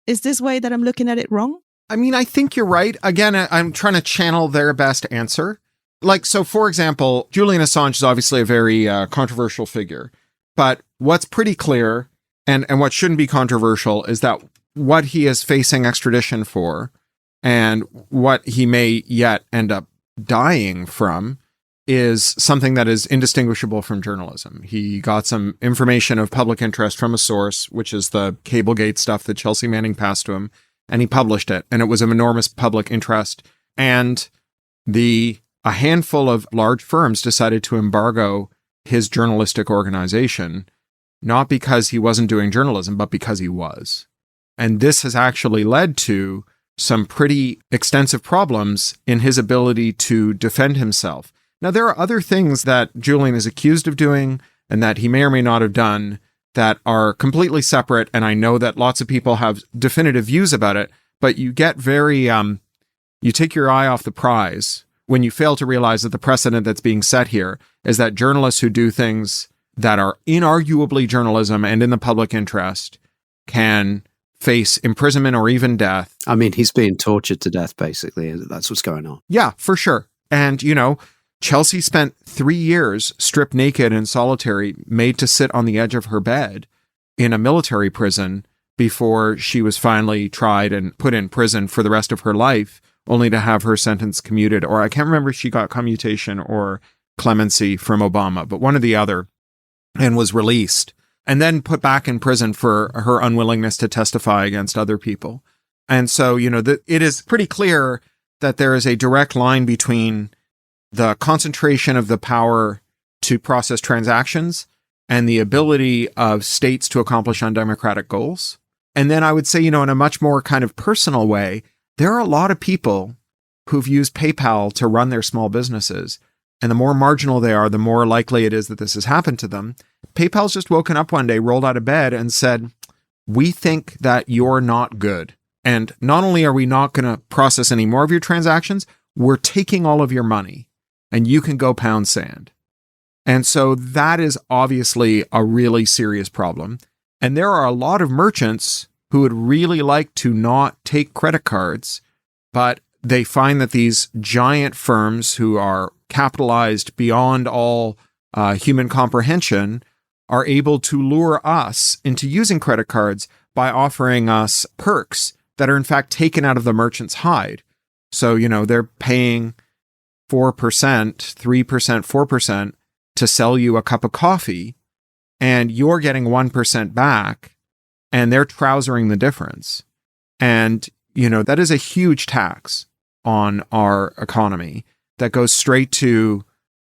Is this way that I'm looking at it wrong? I mean, I think you're right. Again, I'm trying to channel their best answer. Like, so for example, Julian Assange is obviously a very controversial figure, but what's pretty clear and what shouldn't be controversial is that what he is facing extradition for and what he may yet end up dying from is something that is indistinguishable from journalism. He got some information of public interest from a source, which is the Cablegate stuff that Chelsea Manning passed to him, and he published it, and it was of enormous public interest. And a handful of large firms decided to embargo his journalistic organization, not because he wasn't doing journalism, but because he was. And this has actually led to some pretty extensive problems in his ability to defend himself. Now, there are other things that Julian is accused of doing and that he may or may not have done that are completely separate, and I know that lots of people have definitive views about it, but you get very, you take your eye off the prize when you fail to realize that the precedent that's being set here is that journalists who do things that are inarguably journalism and in the public interest can face imprisonment or even death. I mean, he's being tortured to death, basically. That's what's going on. Yeah, for sure. And, you know, Chelsea spent 3 years stripped naked and solitary, made to sit on the edge of her bed in a military prison before she was finally tried and put in prison for the rest of her life, only to have her sentence commuted. Or I can't remember if she got commutation or clemency from Obama, but one or the other, and was released and then put back in prison for her unwillingness to testify against other people. And so, you know, it is pretty clear that there is a direct line between the concentration of the power to process transactions and the ability of states to accomplish undemocratic goals. And then I would say, in a much more kind of personal way, there are a lot of people who've used PayPal to run their small businesses. And the more marginal they are, the more likely it is that this has happened to them. PayPal's just woken up one day, rolled out of bed and said, we think that you're not good. And not only are we not going to process any more of your transactions, we're taking all of your money and you can go pound sand. And so that is obviously a really serious problem. And there are a lot of merchants who would really like to not take credit cards, but they find that these giant firms who are capitalized beyond all human comprehension are able to lure us into using credit cards by offering us perks that are in fact taken out of the merchant's hide. So, they're paying 4%, 3%, 4% to sell you a cup of coffee, and you're getting 1% back, and they're trousering the difference. And, that is a huge tax on our economy that goes straight to,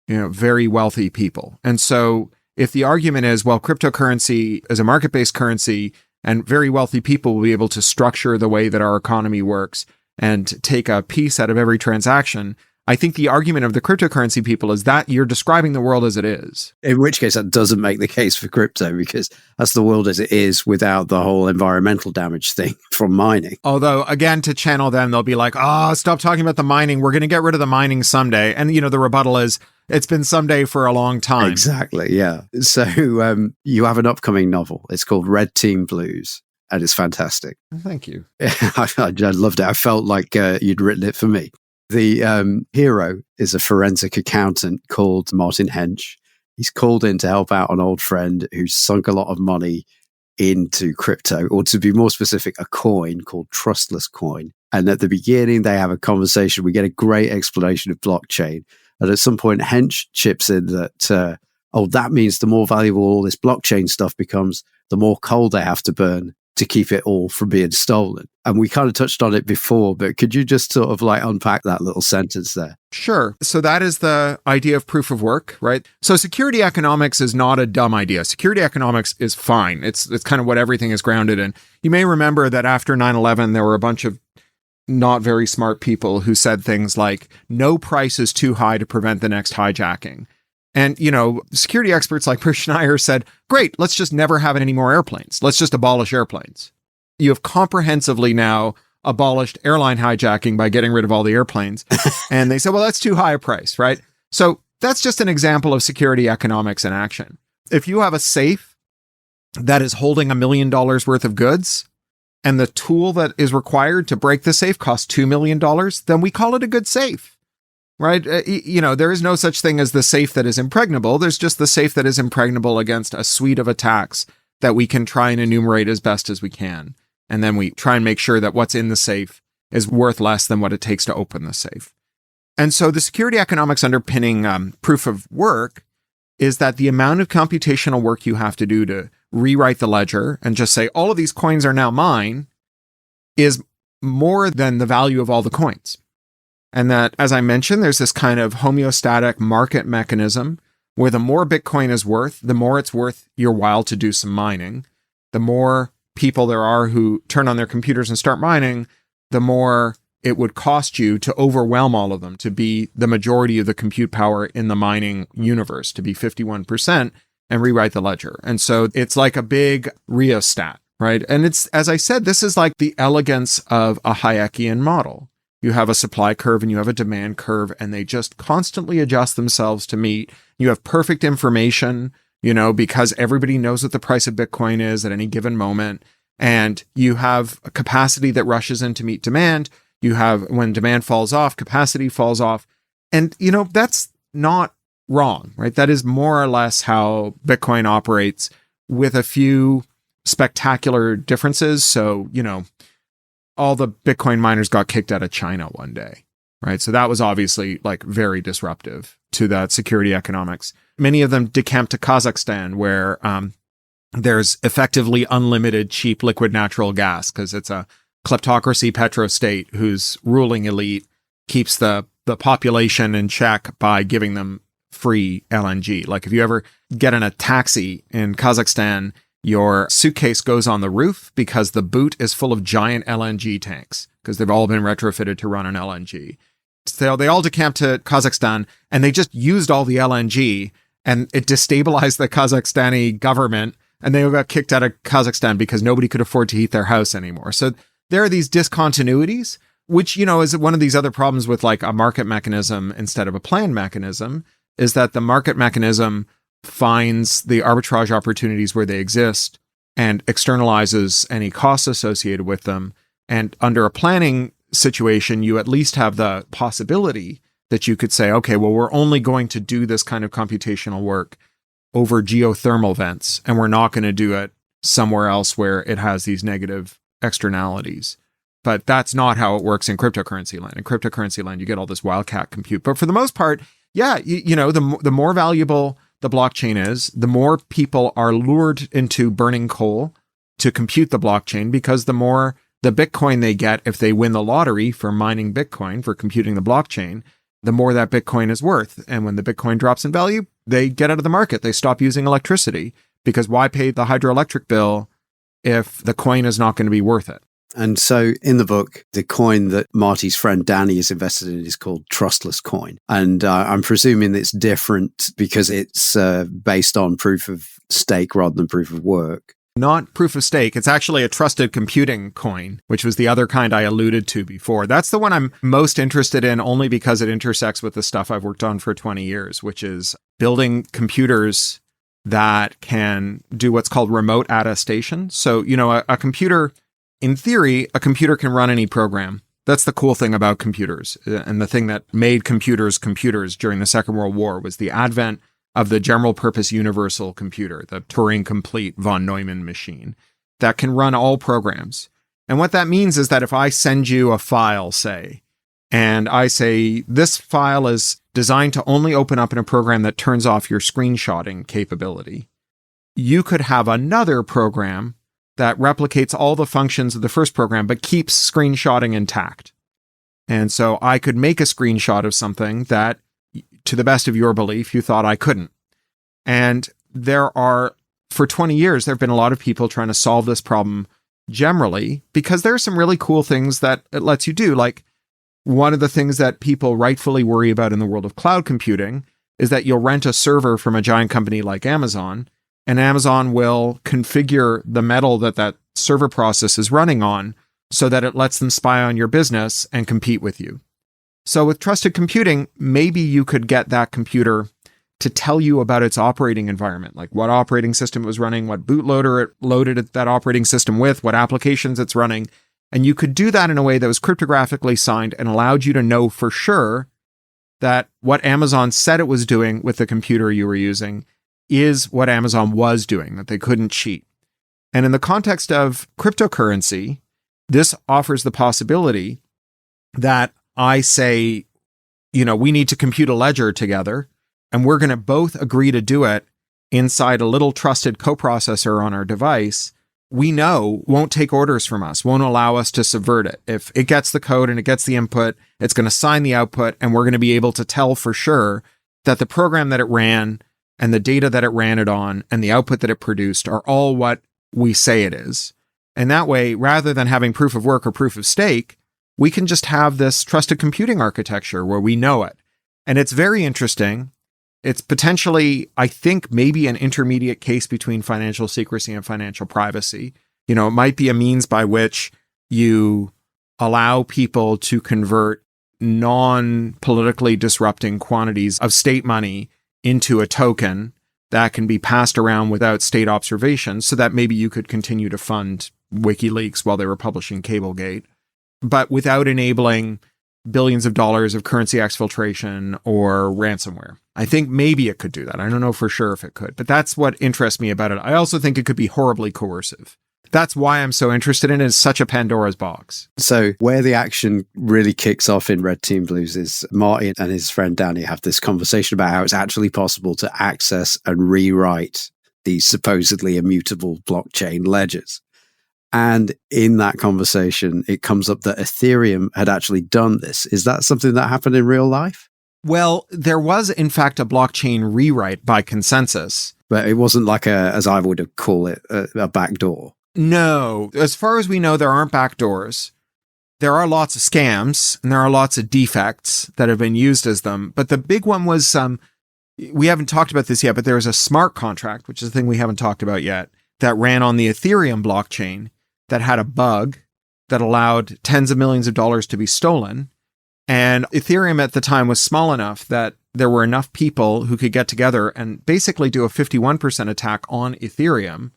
very wealthy people. And so if the argument is, well, cryptocurrency is a market-based currency and very wealthy people will be able to structure the way that our economy works and take a piece out of every transaction, I think the argument of the cryptocurrency people is that you're describing the world as it is. In which case, that doesn't make the case for crypto, because that's the world as it is without the whole environmental damage thing from mining. Although, again, to channel them, they'll be like, stop talking about the mining. We're going to get rid of the mining someday. And, the rebuttal is, it's been someday for a long time. Exactly, yeah. So you have an upcoming novel. It's called Red Team Blues, and it's fantastic. Thank you. I loved it. I felt like you'd written it for me. The hero is a forensic accountant called Martin Hench. He's called in to help out an old friend who's sunk a lot of money into crypto, or to be more specific, a coin called Trustless Coin. And at the beginning, they have a conversation. We get a great explanation of blockchain. And at some point, Hench chips in that, that means the more valuable all this blockchain stuff becomes, the more coal they have to burn to keep it all from being stolen. And we kind of touched on it before, but could you just sort of unpack that little sentence there? Sure. So that is the idea of proof of work, right? So security economics is not a dumb idea. Security economics is fine. It's kind of what everything is grounded in. You may remember that after 9/11, there were a bunch of not very smart people who said things like, no price is too high to prevent the next hijacking. And, security experts like Patricia and I said, great, let's just never have any more airplanes. Let's just abolish airplanes. You have comprehensively now abolished airline hijacking by getting rid of all the airplanes. And they said, well, that's too high a price, right? So that's just an example of security economics in action. If you have a safe that is holding $1 million worth of goods, and the tool that is required to break the safe costs $2 million, then we call it a good safe. Right? There is no such thing as the safe that is impregnable. There's just the safe that is impregnable against a suite of attacks that we can try and enumerate as best as we can. And then we try and make sure that what's in the safe is worth less than what it takes to open the safe. And so the security economics underpinning proof of work is that the amount of computational work you have to do to rewrite the ledger and just say, all of these coins are now mine, is more than the value of all the coins. And that, as I mentioned, there's this kind of homeostatic market mechanism where the more Bitcoin is worth, the more it's worth your while to do some mining. The more people there are who turn on their computers and start mining, the more it would cost you to overwhelm all of them, to be the majority of the compute power in the mining universe, to be 51% and rewrite the ledger. And so it's like a big rheostat, right? And it's, as I said, this is like the elegance of a Hayekian model. You have a supply curve and you have a demand curve, and they just constantly adjust themselves to meet. You have perfect information, because everybody knows what the price of Bitcoin is at any given moment. And you have a capacity that rushes in to meet demand. You have, when demand falls off, capacity falls off. And, that's not wrong, right? That is more or less how Bitcoin operates, with a few spectacular differences. So, all the Bitcoin miners got kicked out of China one day, right? So that was obviously very disruptive to that security economics. Many of them decamped to Kazakhstan, where there's effectively unlimited cheap liquid natural gas, because it's a kleptocracy petrostate whose ruling elite keeps the population in check by giving them free LNG. Like if you ever get in a taxi in Kazakhstan, your suitcase goes on the roof because the boot is full of giant LNG tanks because they've all been retrofitted to run on LNG. So they all decamped to Kazakhstan and they just used all the LNG and it destabilized the Kazakhstani government and they got kicked out of Kazakhstan because nobody could afford to heat their house anymore. So there are these discontinuities, which, is one of these other problems with like a market mechanism instead of a planned mechanism, is that the market mechanism finds the arbitrage opportunities where they exist and externalizes any costs associated with them. And under a planning situation, you at least have the possibility that you could say, okay, well, we're only going to do this kind of computational work over geothermal vents, and we're not going to do it somewhere else where it has these negative externalities. But that's not how it works in cryptocurrency land. In cryptocurrency land, you get all this wildcat compute. But for the most part, yeah, the more valuable the blockchain is, the more people are lured into burning coal to compute the blockchain, because the more the Bitcoin they get if they win the lottery for mining Bitcoin, for computing the blockchain, the more that Bitcoin is worth. And when the Bitcoin drops in value, they get out of the market. They stop using electricity, because why pay the hydroelectric bill if the coin is not going to be worth it? And so in the book, the coin that Marty's friend Danny is invested in is called Trustless Coin. And I'm presuming it's different because it's based on proof of stake rather than proof of work. Not proof of stake. It's actually a trusted computing coin, which was the other kind I alluded to before. That's the one I'm most interested in, only because it intersects with the stuff I've worked on for 20 years, which is building computers that can do what's called remote attestation. So, a computer, in theory, a computer can run any program. That's the cool thing about computers. And the thing that made computers during the Second World War was the advent of the general purpose universal computer, the Turing complete von Neumann machine that can run all programs. And what that means is that if I send you a file, say, and I say, this file is designed to only open up in a program that turns off your screenshotting capability, you could have another program that replicates all the functions of the first program, but keeps screenshotting intact. And so I could make a screenshot of something that, to the best of your belief, you thought I couldn't. And for 20 years, there have been a lot of people trying to solve this problem generally, because there are some really cool things that it lets you do. Like, one of the things that people rightfully worry about in the world of cloud computing is that you'll rent a server from a giant company like Amazon, and Amazon will configure the metal that server process is running on so that it lets them spy on your business and compete with you. So with trusted computing, maybe you could get that computer to tell you about its operating environment, like what operating system it was running, what bootloader it loaded that operating system with, what applications it's running. And you could do that in a way that was cryptographically signed and allowed you to know for sure that what Amazon said it was doing with the computer you were using is what Amazon was doing, that they couldn't cheat. And in the context of cryptocurrency, this offers the possibility that I say, we need to compute a ledger together, and we're going to both agree to do it inside a little trusted coprocessor on our device. We know won't take orders from us, won't allow us to subvert it. If it gets the code and it gets the input, it's going to sign the output, and we're going to be able to tell for sure that the program that it ran and the data that it ran it on and the output that it produced are all what we say it is. And that way, rather than having proof of work or proof of stake, we can just have this trusted computing architecture where we know it. And it's very interesting. It's potentially, I think, maybe an intermediate case between financial secrecy and financial privacy. It might be a means by which you allow people to convert non-politically disrupting quantities of state money into a token that can be passed around without state observation, so that maybe you could continue to fund WikiLeaks while they were publishing Cablegate, but without enabling billions of dollars of currency exfiltration or ransomware. I think maybe it could do that. I don't know for sure if it could, but that's what interests me about it. I also think it could be horribly coercive. That's why I'm so interested in it. It's such a Pandora's box. So where the action really kicks off in Red Team Blues is Marty and his friend Danny have this conversation about how it's actually possible to access and rewrite these supposedly immutable blockchain ledgers. And in that conversation, it comes up that Ethereum had actually done this. Is that something that happened in real life? Well, there was, in fact, a blockchain rewrite by consensus. But it wasn't like as I would have called it, a backdoor. No. As far as we know, there aren't backdoors. There are lots of scams, and there are lots of defects that have been used as them. But the big one was, we haven't talked about this yet, but there was a smart contract, which is the thing we haven't talked about yet, that ran on the Ethereum blockchain that had a bug that allowed tens of millions of dollars to be stolen. And Ethereum at the time was small enough that there were enough people who could get together and basically do a 51% attack on Ethereum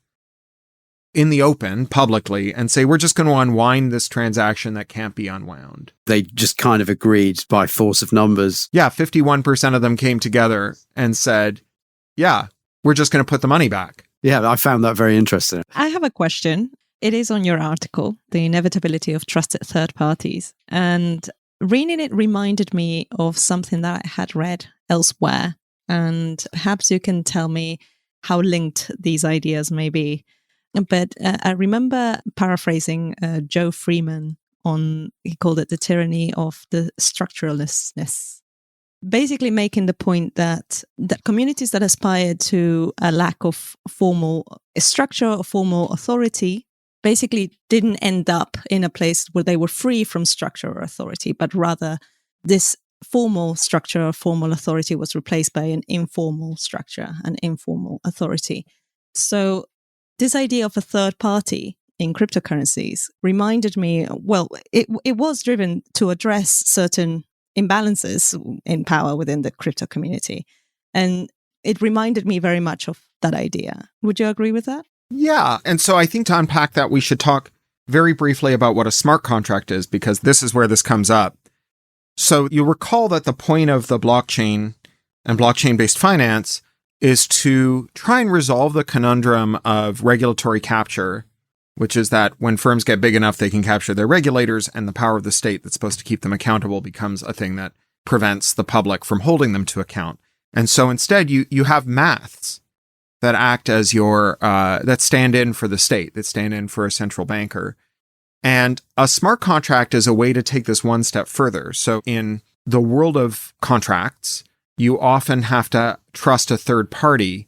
in the open, publicly, and say, we're just going to unwind this transaction that can't be unwound. They just kind of agreed by force of numbers. Yeah, 51% of them came together and said, yeah, we're just going to put the money back. Yeah, I found that very interesting. I have a question. It is on your article, The Inevitability of Trusted Third Parties. And reading it reminded me of something that I had read elsewhere. And perhaps you can tell me how linked these ideas may be. But I remember paraphrasing Joe Freeman he called it the tyranny of the structuralistness. Basically making the point that communities that aspire to a lack of formal structure or formal authority basically didn't end up in a place where they were free from structure or authority, but rather this formal structure or formal authority was replaced by an informal structure, an informal authority. So this idea of a third party in cryptocurrencies reminded me, well, it was driven to address certain imbalances in power within the crypto community. And it reminded me very much of that idea. Would you agree with that? Yeah. And so I think to unpack that, we should talk very briefly about what a smart contract is, because this is where this comes up. So you recall that the point of the blockchain and blockchain-based finance is to try and resolve the conundrum of regulatory capture, which is that when firms get big enough, they can capture their regulators, and the power of the state that's supposed to keep them accountable becomes a thing that prevents the public from holding them to account. And so instead, you have maths that act as that stand in for the state, that stand in for a central banker. And a smart contract is a way to take this one step further. So in the world of contracts, you often have to trust a third party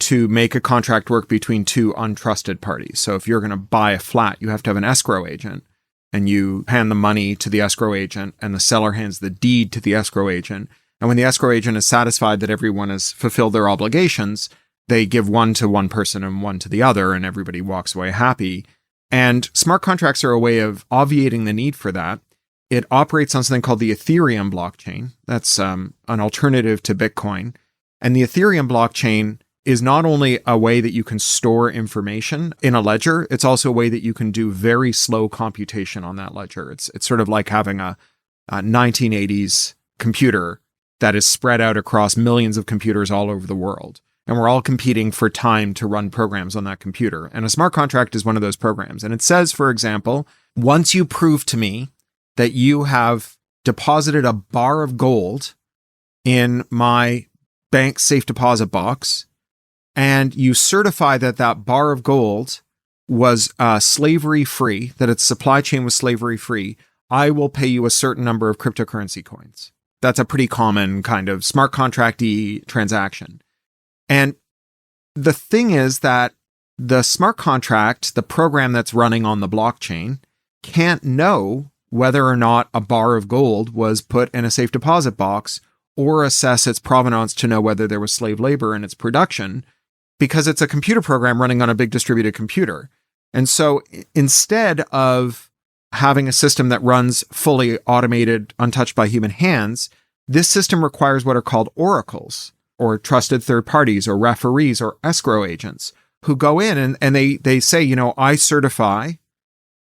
to make a contract work between two untrusted parties. So if you're going to buy a flat, you have to have an escrow agent, and you hand the money to the escrow agent, and the seller hands the deed to the escrow agent. And when the escrow agent is satisfied that everyone has fulfilled their obligations, they give one to one person and one to the other, and everybody walks away happy. And smart contracts are a way of obviating the need for that. It operates on something called the Ethereum blockchain. That's an alternative to Bitcoin. And the Ethereum blockchain is not only a way that you can store information in a ledger, it's also a way that you can do very slow computation on that ledger. It's sort of like having a 1980s computer that is spread out across millions of computers all over the world. And we're all competing for time to run programs on that computer. And a smart contract is one of those programs. And it says, for example, once you prove to me that you have deposited a bar of gold in my bank safe deposit box, and you certify that that bar of gold was slavery-free, that its supply chain was slavery-free, I will pay you a certain number of cryptocurrency coins. That's a pretty common kind of smart contract-y transaction. And the thing is that the smart contract, the program that's running on the blockchain, can't know whether or not a bar of gold was put in a safe deposit box or assess its provenance to know whether there was slave labor in its production, because it's a computer program running on a big distributed computer. And so instead of having a system that runs fully automated, untouched by human hands, this system requires what are called oracles, or trusted third parties, or referees, or escrow agents, who go in and they say, I certify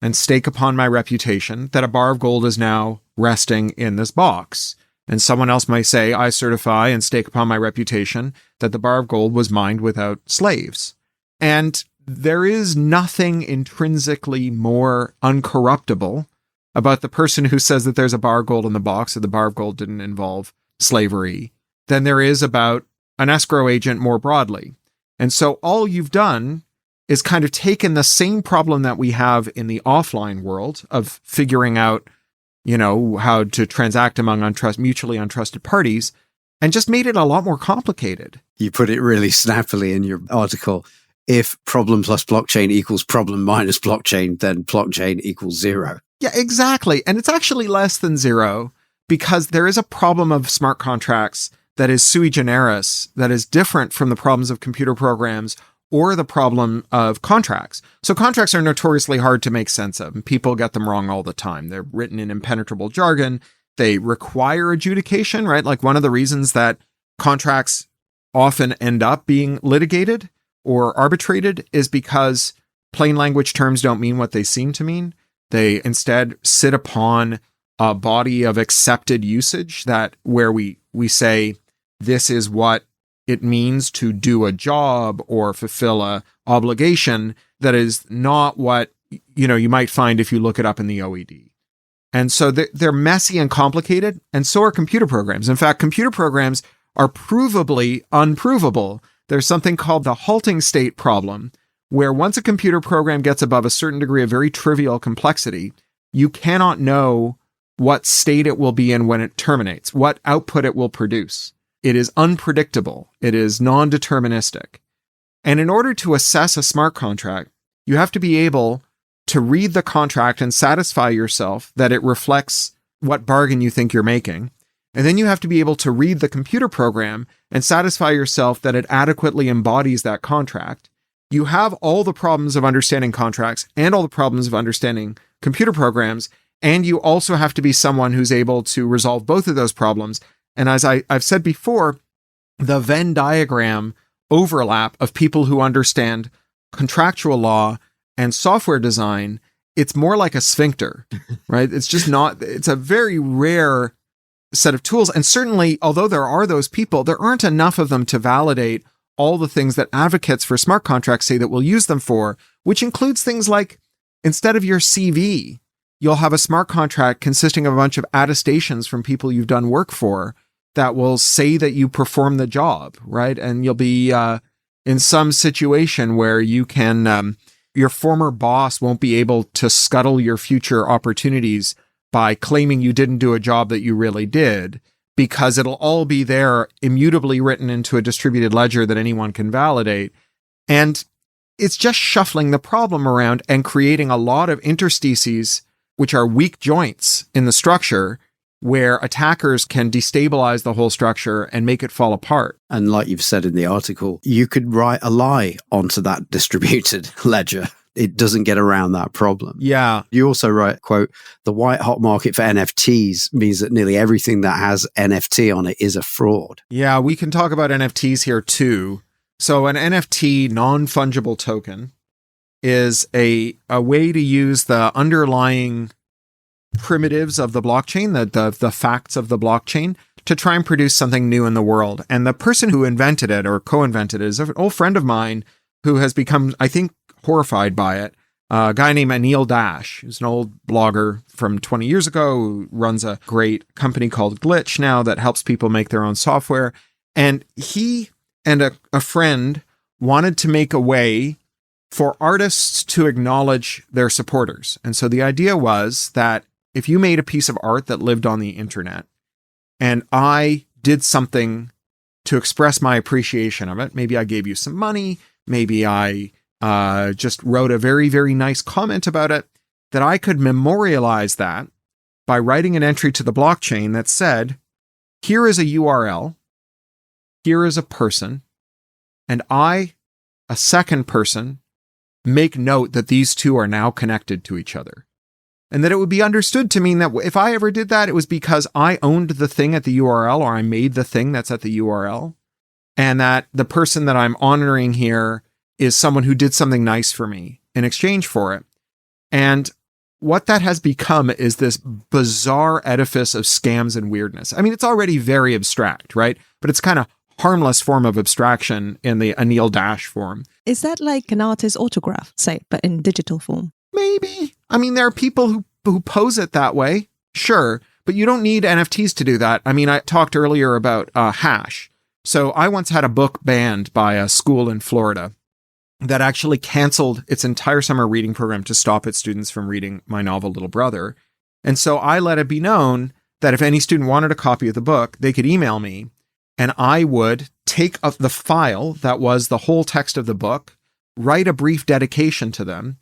and stake upon my reputation that a bar of gold is now resting in this box. And someone else may say, I certify and stake upon my reputation that the bar of gold was mined without slaves. And there is nothing intrinsically more uncorruptible about the person who says that there's a bar of gold in the box, that the bar of gold didn't involve slavery, than there is about an escrow agent more broadly. And so all you've done is kind of taken the same problem that we have in the offline world of figuring out how to transact among mutually untrusted parties, and just made it a lot more complicated. You put it really snappily in your article. If problem plus blockchain equals problem minus blockchain, then blockchain equals zero. Yeah, exactly. And it's actually less than zero, because there is a problem of smart contracts that is sui generis, that is different from the problems of computer programs or the problem of contracts. So contracts are notoriously hard to make sense of, and people get them wrong all the time. They're written in impenetrable jargon. They require adjudication, right? Like, one of the reasons that contracts often end up being litigated or arbitrated is because plain language terms don't mean what they seem to mean. They instead sit upon a body of accepted usage where we say, this is what it means to do a job or fulfill a obligation, that is not what you might find if you look it up in the OED. And so they're messy and complicated, and so are computer programs. In fact, computer programs are provably unprovable. There's something called the halting state problem, where once a computer program gets above a certain degree of very trivial complexity, you cannot know what state it will be in when it terminates, what output it will produce. It is unpredictable. It is non-deterministic. And in order to assess a smart contract, you have to be able to read the contract and satisfy yourself that it reflects what bargain you think you're making. And then you have to be able to read the computer program and satisfy yourself that it adequately embodies that contract. You have all the problems of understanding contracts and all the problems of understanding computer programs, and you also have to be someone who's able to resolve both of those problems. And as I've said before, the Venn diagram overlap of people who understand contractual law and software design, it's more like a sphincter, right? It's a very rare set of tools. And certainly, although there are those people, there aren't enough of them to validate all the things that advocates for smart contracts say that we'll use them for, which includes things like, instead of your CV, you'll have a smart contract consisting of a bunch of attestations from people you've done work for that will say that you perform the job, right? And you'll be in some situation where you can, your former boss won't be able to scuttle your future opportunities by claiming you didn't do a job that you really did, because it'll all be there immutably written into a distributed ledger that anyone can validate. And it's just shuffling the problem around and creating a lot of interstices, which are weak joints in the structure, where attackers can destabilize the whole structure and make it fall apart. And like you've said in the article, you could write a lie onto that distributed ledger. It doesn't get around that problem. Yeah. You also write, quote, the white hot market for NFTs means that nearly everything that has NFT on it is a fraud. Yeah, we can talk about NFTs here too. So an NFT, non-fungible token, is a way to use the underlying primitives of the blockchain, the facts of the blockchain, to try and produce something new in the world. And the person who invented it or co-invented it is an old friend of mine who has become, I think, horrified by it. A guy named Anil Dash, who's an old blogger from 20 years ago, who runs a great company called Glitch now that helps people make their own software. And he and a friend wanted to make a way for artists to acknowledge their supporters. And so the idea was that if you made a piece of art that lived on the internet, and I did something to express my appreciation of it, maybe I gave you some money, maybe I just wrote a very, very nice comment about it, that I could memorialize that by writing an entry to the blockchain that said, here is a URL, here is a person, and I, a second person, make note that these two are now connected to each other. And that it would be understood to mean that if I ever did that, it was because I owned the thing at the URL, or I made the thing that's at the URL, and that the person that I'm honoring here is someone who did something nice for me in exchange for it. And what that has become is this bizarre edifice of scams and weirdness. I mean, it's already very abstract, right? But it's kind of harmless form of abstraction in the Anil Dash form. Is that like an artist's autograph, say, but in digital form? Maybe. I mean, there are people who pose it that way, sure, but you don't need NFTs to do that. I mean, I talked earlier about hash. So I once had a book banned by a school in Florida that actually canceled its entire summer reading program to stop its students from reading my novel Little Brother. And so I let it be known that if any student wanted a copy of the book, they could email me, and I would take up the file that was the whole text of the book, write a brief dedication to them,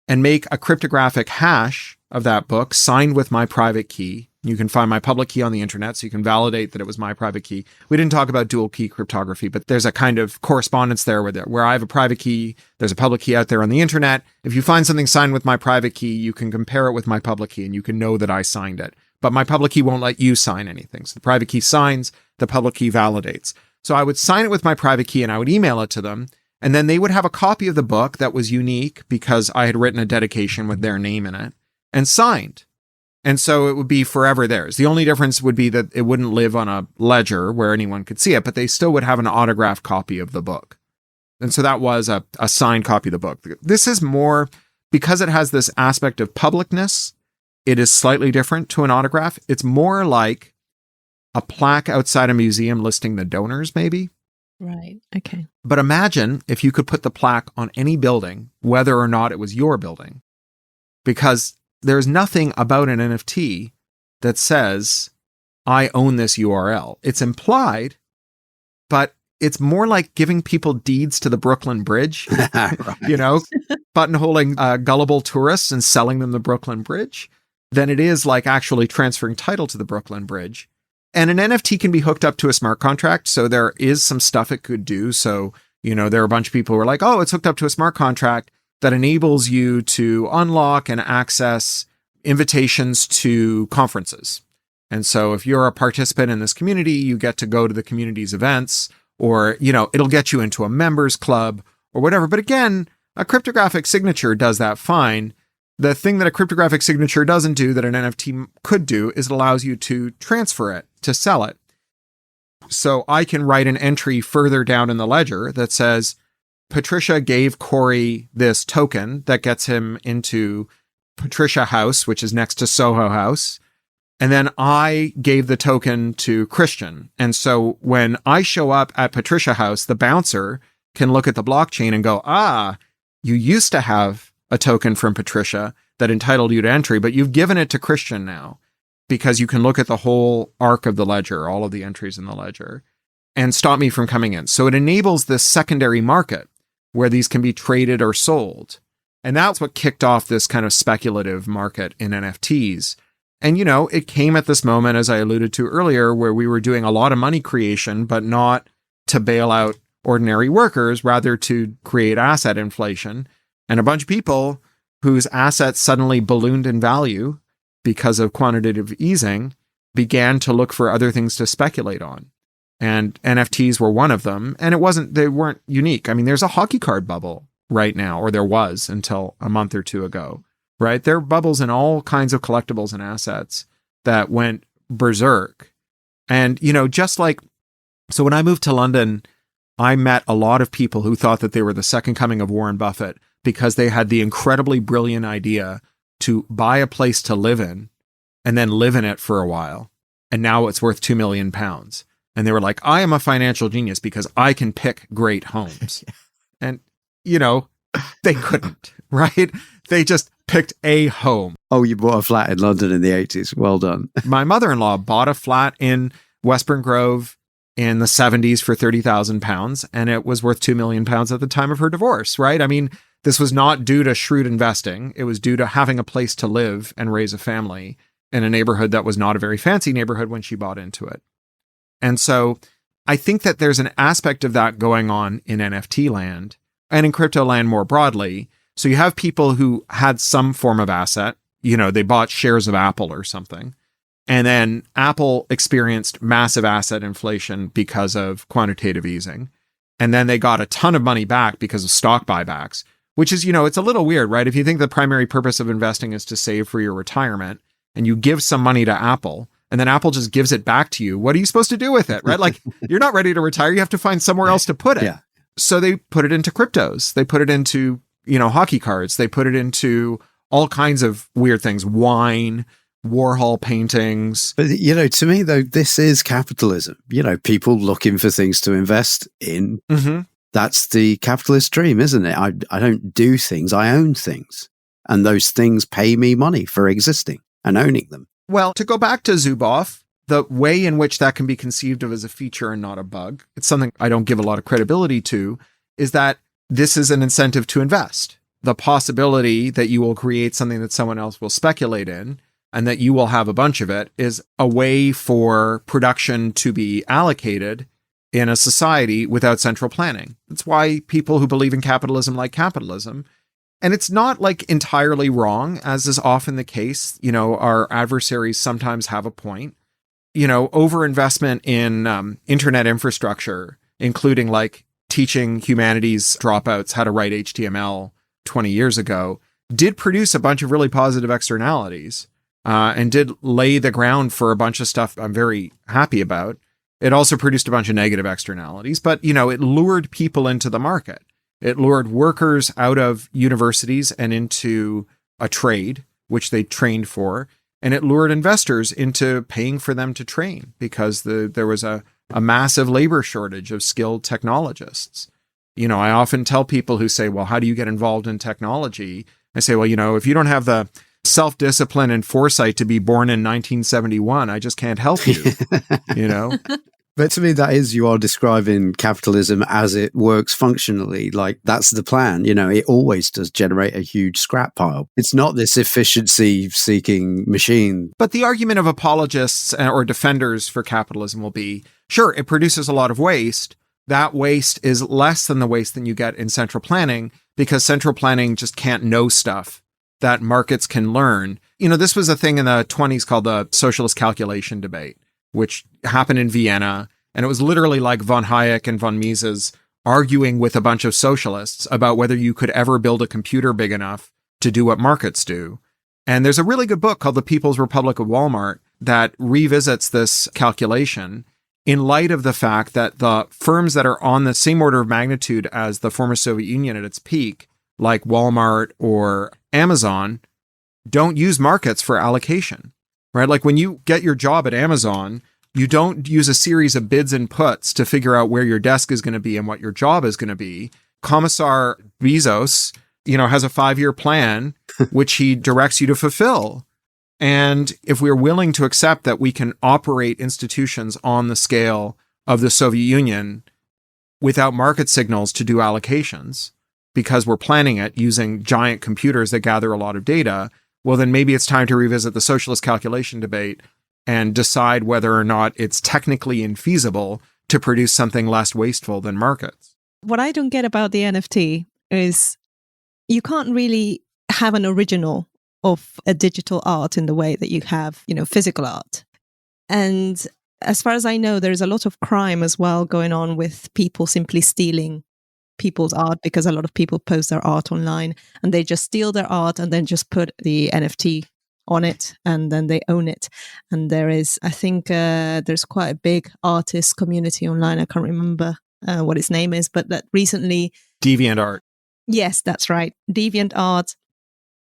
and make a cryptographic hash of that book signed with my private key. You can find my public key on the internet, so you can validate that it was my private key. We didn't talk about dual key cryptography, but there's a kind of correspondence there where I have a private key, there's a public key out there on the internet. If you find something signed with my private key, you can compare it with my public key and you can know that I signed it. But my public key won't let you sign anything. So the private key signs, the public key validates. So I would sign it with my private key and I would email it to them. And then they would have a copy of the book that was unique because I had written a dedication with their name in it and signed. And so it would be forever theirs. The only difference would be that it wouldn't live on a ledger where anyone could see it, but they still would have an autographed copy of the book. And so that was a signed copy of the book. This is more, because it has this aspect of publicness, it is slightly different to an autograph. It's more like a plaque outside a museum listing the donors, maybe. Right. Okay. But imagine if you could put the plaque on any building, whether or not it was your building, because there's nothing about an NFT that says, I own this URL. It's implied, but it's more like giving people deeds to the Brooklyn Bridge, Right. buttonholing gullible tourists and selling them the Brooklyn Bridge, than it is like actually transferring title to the Brooklyn Bridge. And an NFT can be hooked up to a smart contract. So there is some stuff it could do. So, there are a bunch of people who are like, oh, it's hooked up to a smart contract that enables you to unlock and access invitations to conferences. And so if you're a participant in this community, you get to go to the community's events, or, it'll get you into a members club or whatever. But again, a cryptographic signature does that fine. The thing that a cryptographic signature doesn't do that an NFT could do is it allows you to transfer it, to sell it. So I can write an entry further down in the ledger that says, Patricia gave Cory this token that gets him into Patricia House, which is next to Soho House. And then I gave the token to Christian. And so when I show up at Patricia House, the bouncer can look at the blockchain and go, you used to have a token from Patricia that entitled you to entry, but you've given it to Christian now, because you can look at the whole arc of the ledger, all of the entries in the ledger, and stop me from coming in. So it enables this secondary market where these can be traded or sold. And that's what kicked off this kind of speculative market in NFTs. And, it came at this moment, as I alluded to earlier, where we were doing a lot of money creation, but not to bail out ordinary workers, rather to create asset inflation. And a bunch of people whose assets suddenly ballooned in value because of quantitative easing began to look for other things to speculate on. And NFTs were one of them. And they weren't unique. I mean, there's a hockey card bubble right now, or there was until a month or two ago, right? There are bubbles in all kinds of collectibles and assets that went berserk. And, so when I moved to London, I met a lot of people who thought that they were the second coming of Warren Buffett because they had the incredibly brilliant idea to buy a place to live in and then live in it for a while. And now it's worth £2 million. And they were like, I am a financial genius because I can pick great homes. And, they couldn't, right? They just picked a home. Oh, you bought a flat in London in the 80s. Well done. My mother-in-law bought a flat in Westbourne Grove in the 70s for £30,000, and it was worth £2 million at the time of her divorce, right? I mean, this was not due to shrewd investing. It was due to having a place to live and raise a family in a neighborhood that was not a very fancy neighborhood when she bought into it. And so I think that there's an aspect of that going on in NFT land and in crypto land more broadly. So you have people who had some form of asset, they bought shares of Apple or something. And then Apple experienced massive asset inflation because of quantitative easing. And then they got a ton of money back because of stock buybacks, which is, it's a little weird, right? If you think the primary purpose of investing is to save for your retirement and you give some money to Apple and then Apple just gives it back to you, what are you supposed to do with it, right? Like, you're not ready to retire. You have to find somewhere else to put it. Yeah. So they put it into cryptos. They put it into, hockey cards. They put it into all kinds of weird things, wine, Warhol paintings. But, to me, though, this is capitalism. People looking for things to invest in. Mm-hmm. That's the capitalist dream, isn't it? I don't do things. I own things. And those things pay me money for existing. and owning them. Well, to go back to Zuboff, the way in which that can be conceived of as a feature and not a bug, it's something I don't give a lot of credibility to, is that this is an incentive to invest. The possibility that you will create something that someone else will speculate in and that you will have a bunch of it is a way for production to be allocated in a society without central planning. That's why people who believe in capitalism like capitalism. And it's not like entirely wrong, as is often the case. You know, our adversaries sometimes have a point. You know, overinvestment in internet infrastructure, including like teaching humanities dropouts how to write HTML 20 years ago, did produce a bunch of really positive externalities and did lay the ground for a bunch of stuff I'm very happy about. It also produced a bunch of negative externalities, but, you know, it lured people into the market. It lured workers out of universities and into a trade, which they trained for. And it lured investors into paying for them to train because there was a massive labor shortage of skilled technologists. You know, I often tell people who say, well, how do you get involved in technology? I say, well, you know, if you don't have the self-discipline and foresight to be born in 1971, I just can't help you, you know? But to me, that is, you are describing capitalism as it works functionally. Like, that's the plan. You know, it always does generate a huge scrap pile. It's not this efficiency-seeking machine. But the argument of apologists or defenders for capitalism will be, sure, it produces a lot of waste. That waste is less than the waste that you get in central planning because central planning just can't know stuff that markets can learn. You know, this was a thing in the 1920s called the Socialist calculation debate, which happened in Vienna. And it was literally like von Hayek and von Mises arguing with a bunch of socialists about whether you could ever build a computer big enough to do what markets do. And there's a really good book called The People's Republic of Walmart that revisits this calculation in light of the fact that the firms that are on the same order of magnitude as the former Soviet Union at its peak, like Walmart or Amazon, don't use markets for allocation. Right? Like when you get your job at Amazon, you don't use a series of bids and puts to figure out where your desk is going to be and what your job is going to be. Commissar Bezos, you know, has a 5-year plan, which he directs you to fulfill. And if we're willing to accept that we can operate institutions on the scale of the Soviet Union without market signals to do allocations, because we're planning it using giant computers that gather a lot of data, well, then maybe it's time to revisit the socialist calculation debate and decide whether or not it's technically infeasible to produce something less wasteful than markets. What I don't get about the NFT is you can't really have an original of a digital art in the way that you have, you know, physical art. And as far as I know, there's a lot of crime as well going on with people simply stealing people's art, because a lot of people post their art online and they just steal their art and then just put the NFT on it and then they own it. And there is, I think there's quite a big artist community online. I can't remember what its name is, but that recently... DeviantArt. Yes, that's right. DeviantArt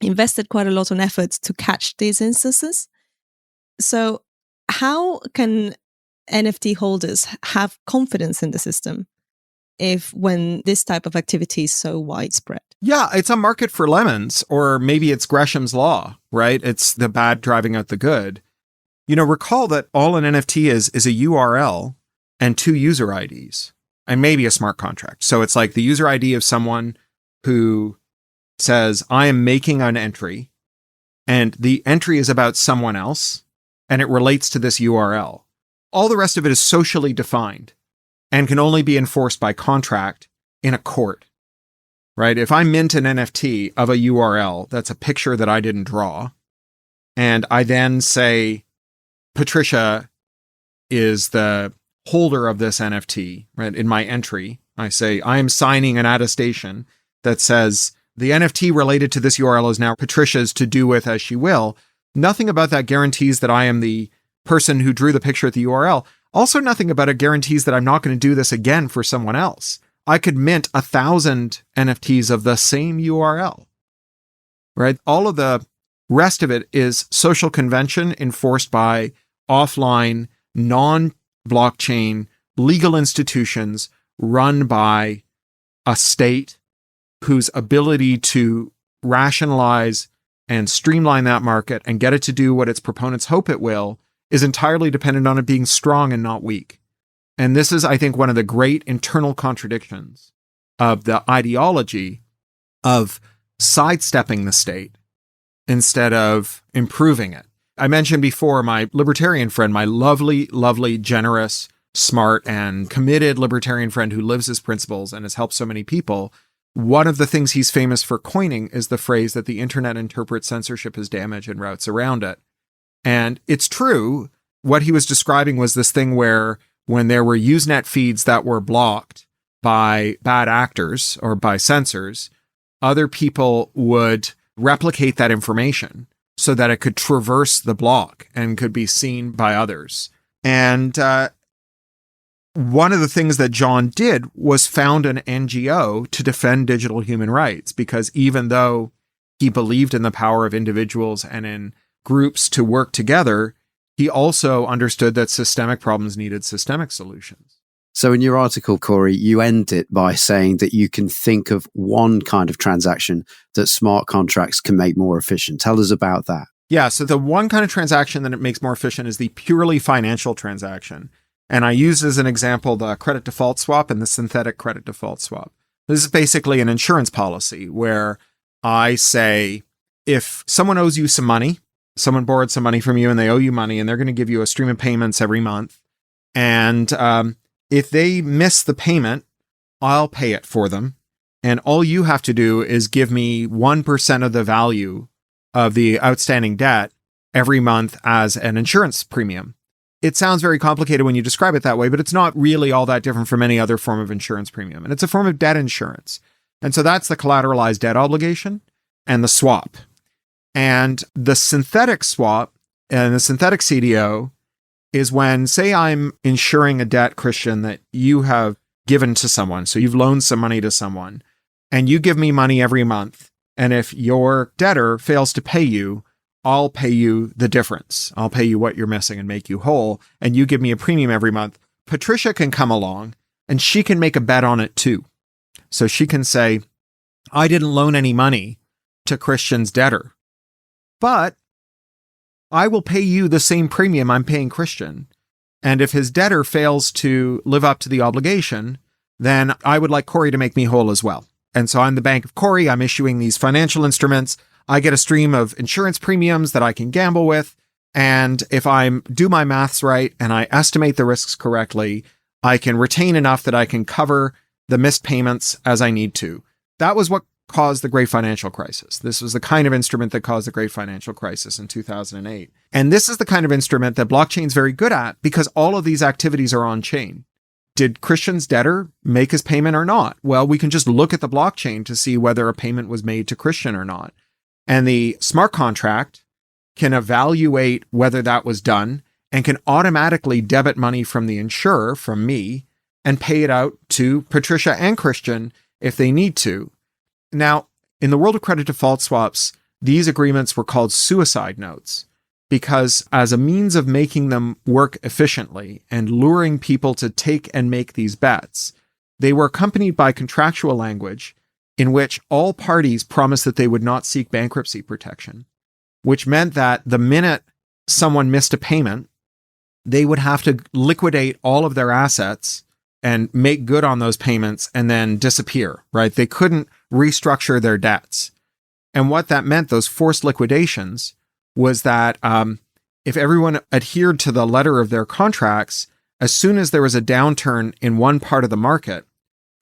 invested quite a lot on efforts to catch these instances. So how can NFT holders have confidence in the system if when this type of activity is so widespread? Yeah, it's a market for lemons, or maybe it's Gresham's law, right? It's the bad driving out the good. You know, recall that all an NFT is a URL and 2 user IDs and maybe a smart contract. So it's like the user ID of someone who says, I am making an entry, and the entry is about someone else, and it relates to this URL. All the rest of it is socially defined and can only be enforced by contract in a court, right? If I mint an NFT of a URL, that's a picture that I didn't draw, and I then say, Patricia is the holder of this NFT, right? In my entry, I say, I am signing an attestation that says, the NFT related to this URL is now Patricia's to do with as she will. Nothing about that guarantees that I am the person who drew the picture at the URL. Also, nothing about it guarantees that I'm not going to do this again for someone else. I could mint 1,000 NFTs of the same URL, right? All of the rest of it is social convention enforced by offline, non-blockchain legal institutions run by a state whose ability to rationalize and streamline that market and get it to do what its proponents hope it will is entirely dependent on it being strong and not weak. And this is, I think, one of the great internal contradictions of the ideology of sidestepping the state instead of improving it. I mentioned before my libertarian friend, my lovely, lovely, generous, smart, and committed libertarian friend who lives his principles and has helped so many people. One of the things he's famous for coining is the phrase that the internet interprets censorship as damage and routes around it. And it's true. What he was describing was this thing where when there were Usenet feeds that were blocked by bad actors or by censors, other people would replicate that information so that it could traverse the block and could be seen by others. And one of the things that John did was found an NGO to defend digital human rights, because even though he believed in the power of individuals and in groups to work together, he also understood that systemic problems needed systemic solutions. So in your article, Cory, you end it by saying that you can think of one kind of transaction that smart contracts can make more efficient. Tell us about that. Yeah, so the one kind of transaction that it makes more efficient is the purely financial transaction. And I use as an example the credit default swap and the synthetic credit default swap. This is basically an insurance policy where I say, if someone owes you some money, someone borrowed some money from you and they owe you money and they're going to give you a stream of payments every month. And if they miss the payment, I'll pay it for them. And all you have to do is give me 1% of the value of the outstanding debt every month as an insurance premium. It sounds very complicated when you describe it that way, but it's not really all that different from any other form of insurance premium. And it's a form of debt insurance. And so that's the collateralized debt obligation and the swap. And the synthetic swap and the synthetic CDO is when, say, I'm insuring a debt, Christian, that you have given to someone. So you've loaned some money to someone and you give me money every month. And if your debtor fails to pay you, I'll pay you the difference. I'll pay you what you're missing and make you whole. And you give me a premium every month. Patricia can come along and she can make a bet on it too. So she can say, I didn't loan any money to Christian's debtor, but I will pay you the same premium I'm paying Christian. And if his debtor fails to live up to the obligation, then I would like Cory to make me whole as well. And so I'm the bank of Cory. I'm issuing these financial instruments. I get a stream of insurance premiums that I can gamble with. And if I do my maths right and I estimate the risks correctly, I can retain enough that I can cover the missed payments as I need to. That was what caused the great financial crisis. This was the kind of instrument that caused the great financial crisis in 2008. And this is the kind of instrument that blockchain's very good at because all of these activities are on chain. Did Christian's debtor make his payment or not? Well, we can just look at the blockchain to see whether a payment was made to Christian or not. And the smart contract can evaluate whether that was done and can automatically debit money from the insurer, from me, and pay it out to Patricia and Christian if they need to. Now, in the world of credit default swaps, these agreements were called suicide notes because as a means of making them work efficiently and luring people to take and make these bets, they were accompanied by contractual language in which all parties promised that they would not seek bankruptcy protection, which meant that the minute someone missed a payment, they would have to liquidate all of their assets and make good on those payments and then disappear, right? They couldn't restructure their debts. And what that meant, those forced liquidations, was that if everyone adhered to the letter of their contracts, as soon as there was a downturn in one part of the market,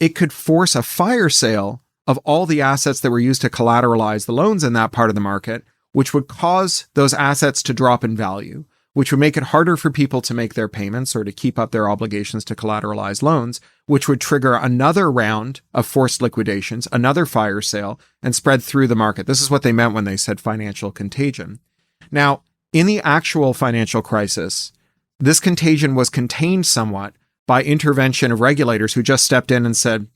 it could force a fire sale of all the assets that were used to collateralize the loans in that part of the market, which would cause those assets to drop in value, which would make it harder for people to make their payments or to keep up their obligations to collateralize loans, which would trigger another round of forced liquidations, another fire sale, and spread through the market. This is what they meant when they said financial contagion. Now, in the actual financial crisis, this contagion was contained somewhat by intervention of regulators who just stepped in and said,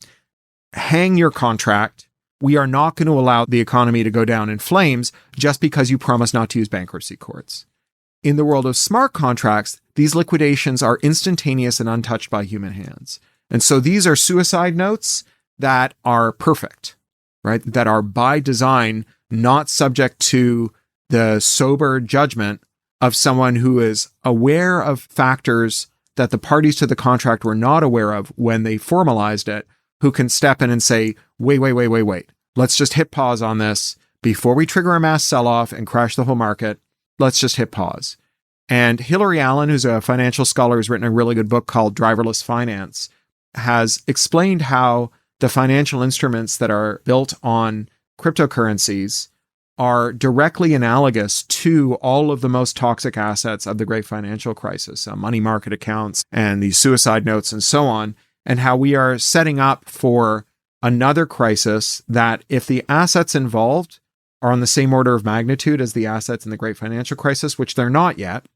hang your contract. We are not going to allow the economy to go down in flames just because you promise not to use bankruptcy courts. In the world of smart contracts, these liquidations are instantaneous and untouched by human hands. And so these are suicide notes that are perfect. right? That are by design not subject to the sober judgment of someone who is aware of factors that the parties to the contract were not aware of when they formalized it, who can step in and say, wait. Let's just hit pause on this before we trigger a mass sell-off and crash the whole market. Let's just hit pause. And Hilary Allen, who's a financial scholar, who's written a really good book called Driverless Finance, has explained how the financial instruments that are built on cryptocurrencies are directly analogous to all of the most toxic assets of the great financial crisis, money market accounts and these suicide notes and so on, and how we are setting up for another crisis that, if the assets involved are on the same order of magnitude as the assets in the great financial crisis, which they're not yet,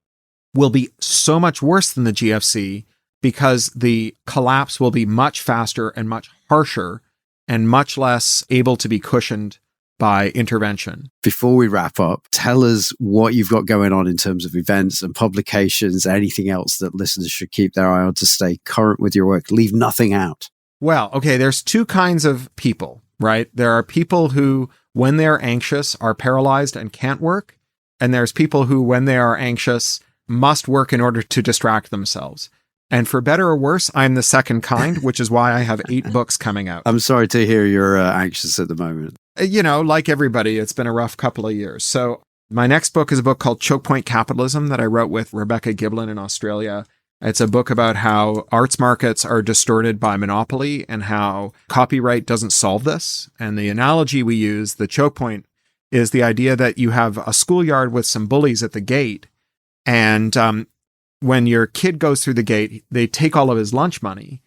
will be so much worse than the GFC, because the collapse will be much faster and much harsher and much less able to be cushioned by intervention. Before we wrap up, tell us what you've got going on in terms of events and publications, anything else that listeners should keep their eye on to stay current with your work. Leave nothing out. Well, okay, there's two kinds of people, right? There are people who, when they're anxious, are paralyzed and can't work. And there's people who, when they are anxious, must work in order to distract themselves. And for better or worse, I'm the second kind, which is why I have 8 books coming out. I'm sorry to hear you're anxious at the moment. You know, like everybody, it's been a rough couple of years. So my next book is a book called Chokepoint Capitalism that I wrote with Rebecca Giblin in Australia. It's a book about how arts markets are distorted by monopoly and how copyright doesn't solve this. And the analogy we use, the choke point, is the idea that you have a schoolyard with some bullies at the gate. And when your kid goes through the gate, they take all of his lunch money.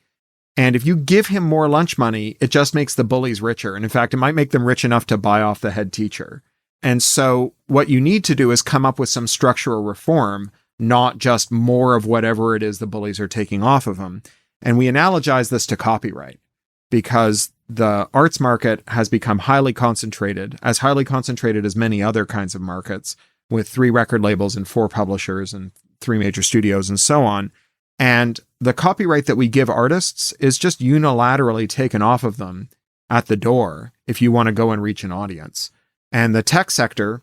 And if you give him more lunch money, it just makes the bullies richer. And in fact, it might make them rich enough to buy off the head teacher. And so what you need to do is come up with some structural reform, not just more of whatever it is the bullies are taking off of them. And we analogize this to copyright, because the arts market has become highly concentrated as many other kinds of markets, with 3 record labels and 4 publishers and 3 major studios and so on. And the copyright that we give artists is just unilaterally taken off of them at the door if you want to go and reach an audience. And the tech sector,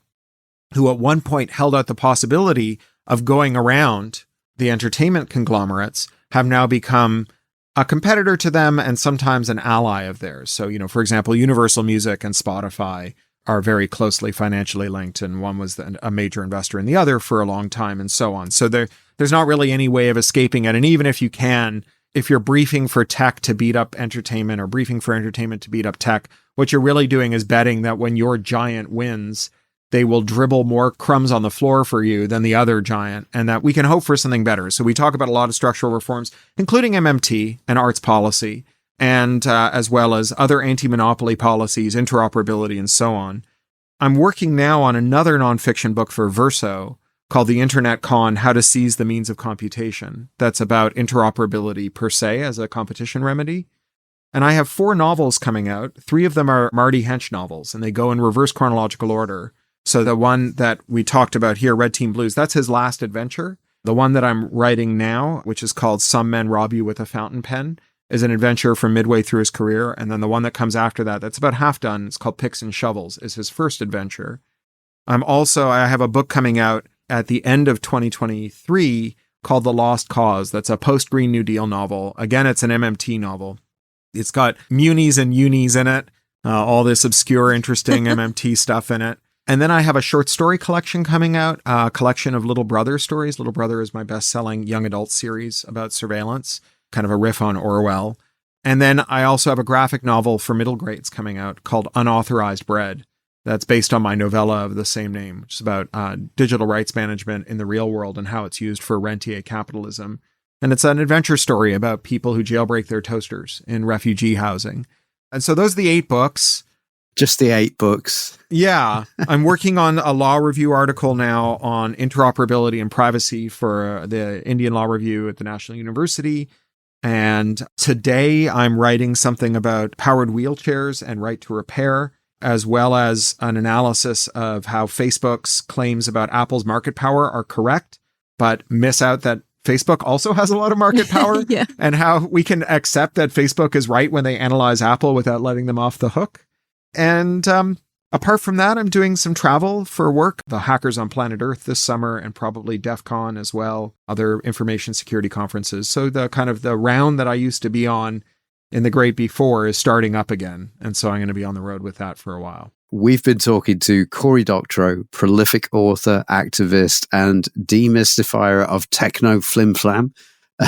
who at one point held out the possibility of going around the entertainment conglomerates, have now become a competitor to them and sometimes an ally of theirs. So, you know, for example, Universal Music and Spotify are very closely financially linked, and one was a major investor in the other for a long time and so on. So there's not really any way of escaping it. And even if you can, if you're briefing for tech to beat up entertainment or briefing for entertainment to beat up tech, what you're really doing is betting that when your giant wins, they will dribble more crumbs on the floor for you than the other giant, and that we can hope for something better. So we talk about a lot of structural reforms, including MMT and arts policy, and as well as other anti-monopoly policies, interoperability, and so on. I'm working now on another nonfiction book for Verso called The Internet Con: How to Seize the Means of Computation. That's about interoperability per se as a competition remedy. And I have 4 novels coming out. 3 of them are Marty Hench novels, and they go in reverse chronological order. So the one that we talked about here, Red Team Blues, that's his last adventure. The one that I'm writing now, which is called Some Men Rob You with a Fountain Pen, is an adventure from midway through his career. And then the one that comes after that, that's about half done, it's called Picks and Shovels, is his first adventure. I have a book coming out at the end of 2023 called The Lost Cause. That's a post-Green New Deal novel. Again, it's an MMT novel. It's got munis and unis in it, all this obscure, interesting MMT stuff in it. And then I have a short story collection coming out, a collection of Little Brother stories. Little Brother is my best-selling young adult series about surveillance, kind of a riff on Orwell. And then I also have a graphic novel for middle grades coming out called Unauthorized Bread. That's based on my novella of the same name, which is about digital rights management in the real world and how it's used for rentier capitalism. And it's an adventure story about people who jailbreak their toasters in refugee housing. And so those are the 8 books. Just the 8 books. Yeah. I'm working on a law review article now on interoperability and privacy for the Indian Law Review at the National University. And today I'm writing something about powered wheelchairs and right to repair, as well as an analysis of how Facebook's claims about Apple's market power are correct, but miss out that Facebook also has a lot of market power. Yeah. And how we can accept that Facebook is right when they analyze Apple without letting them off the hook. And apart from that, I'm doing some travel for work, the Hackers on Planet Earth this summer, and probably DEF CON as well, other information security conferences. So the kind of the round that I used to be on in the great before is starting up again. And so I'm going to be on the road with that for a while. We've been talking to Cory Doctorow, prolific author, activist, and demystifier of techno flim-flam.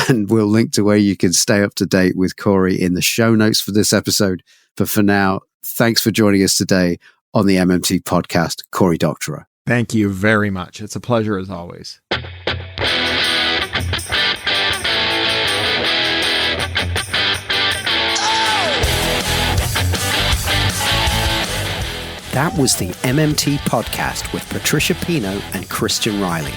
And we'll link to where you can stay up to date with Cory in the show notes for this episode. But for now, thanks for joining us today on the MMT podcast, Cory Doctorow. Thank you very much. It's a pleasure as always. That was the MMT podcast with Patricia Pino and Christian Riley.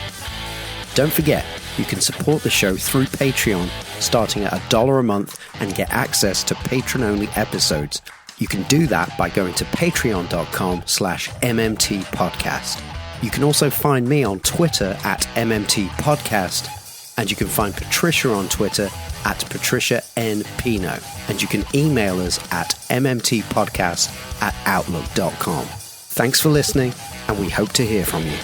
Don't forget, you can support the show through Patreon, starting at $1 a month and get access to patron-only episodes. You can do that by going to patreon.com/MMT podcast. You can also find me on Twitter at MMT podcast, and you can find Patricia on Twitter at Patricia N. Pino. And you can email us at mmtpodcast@outlook.com. Thanks for listening, and we hope to hear from you.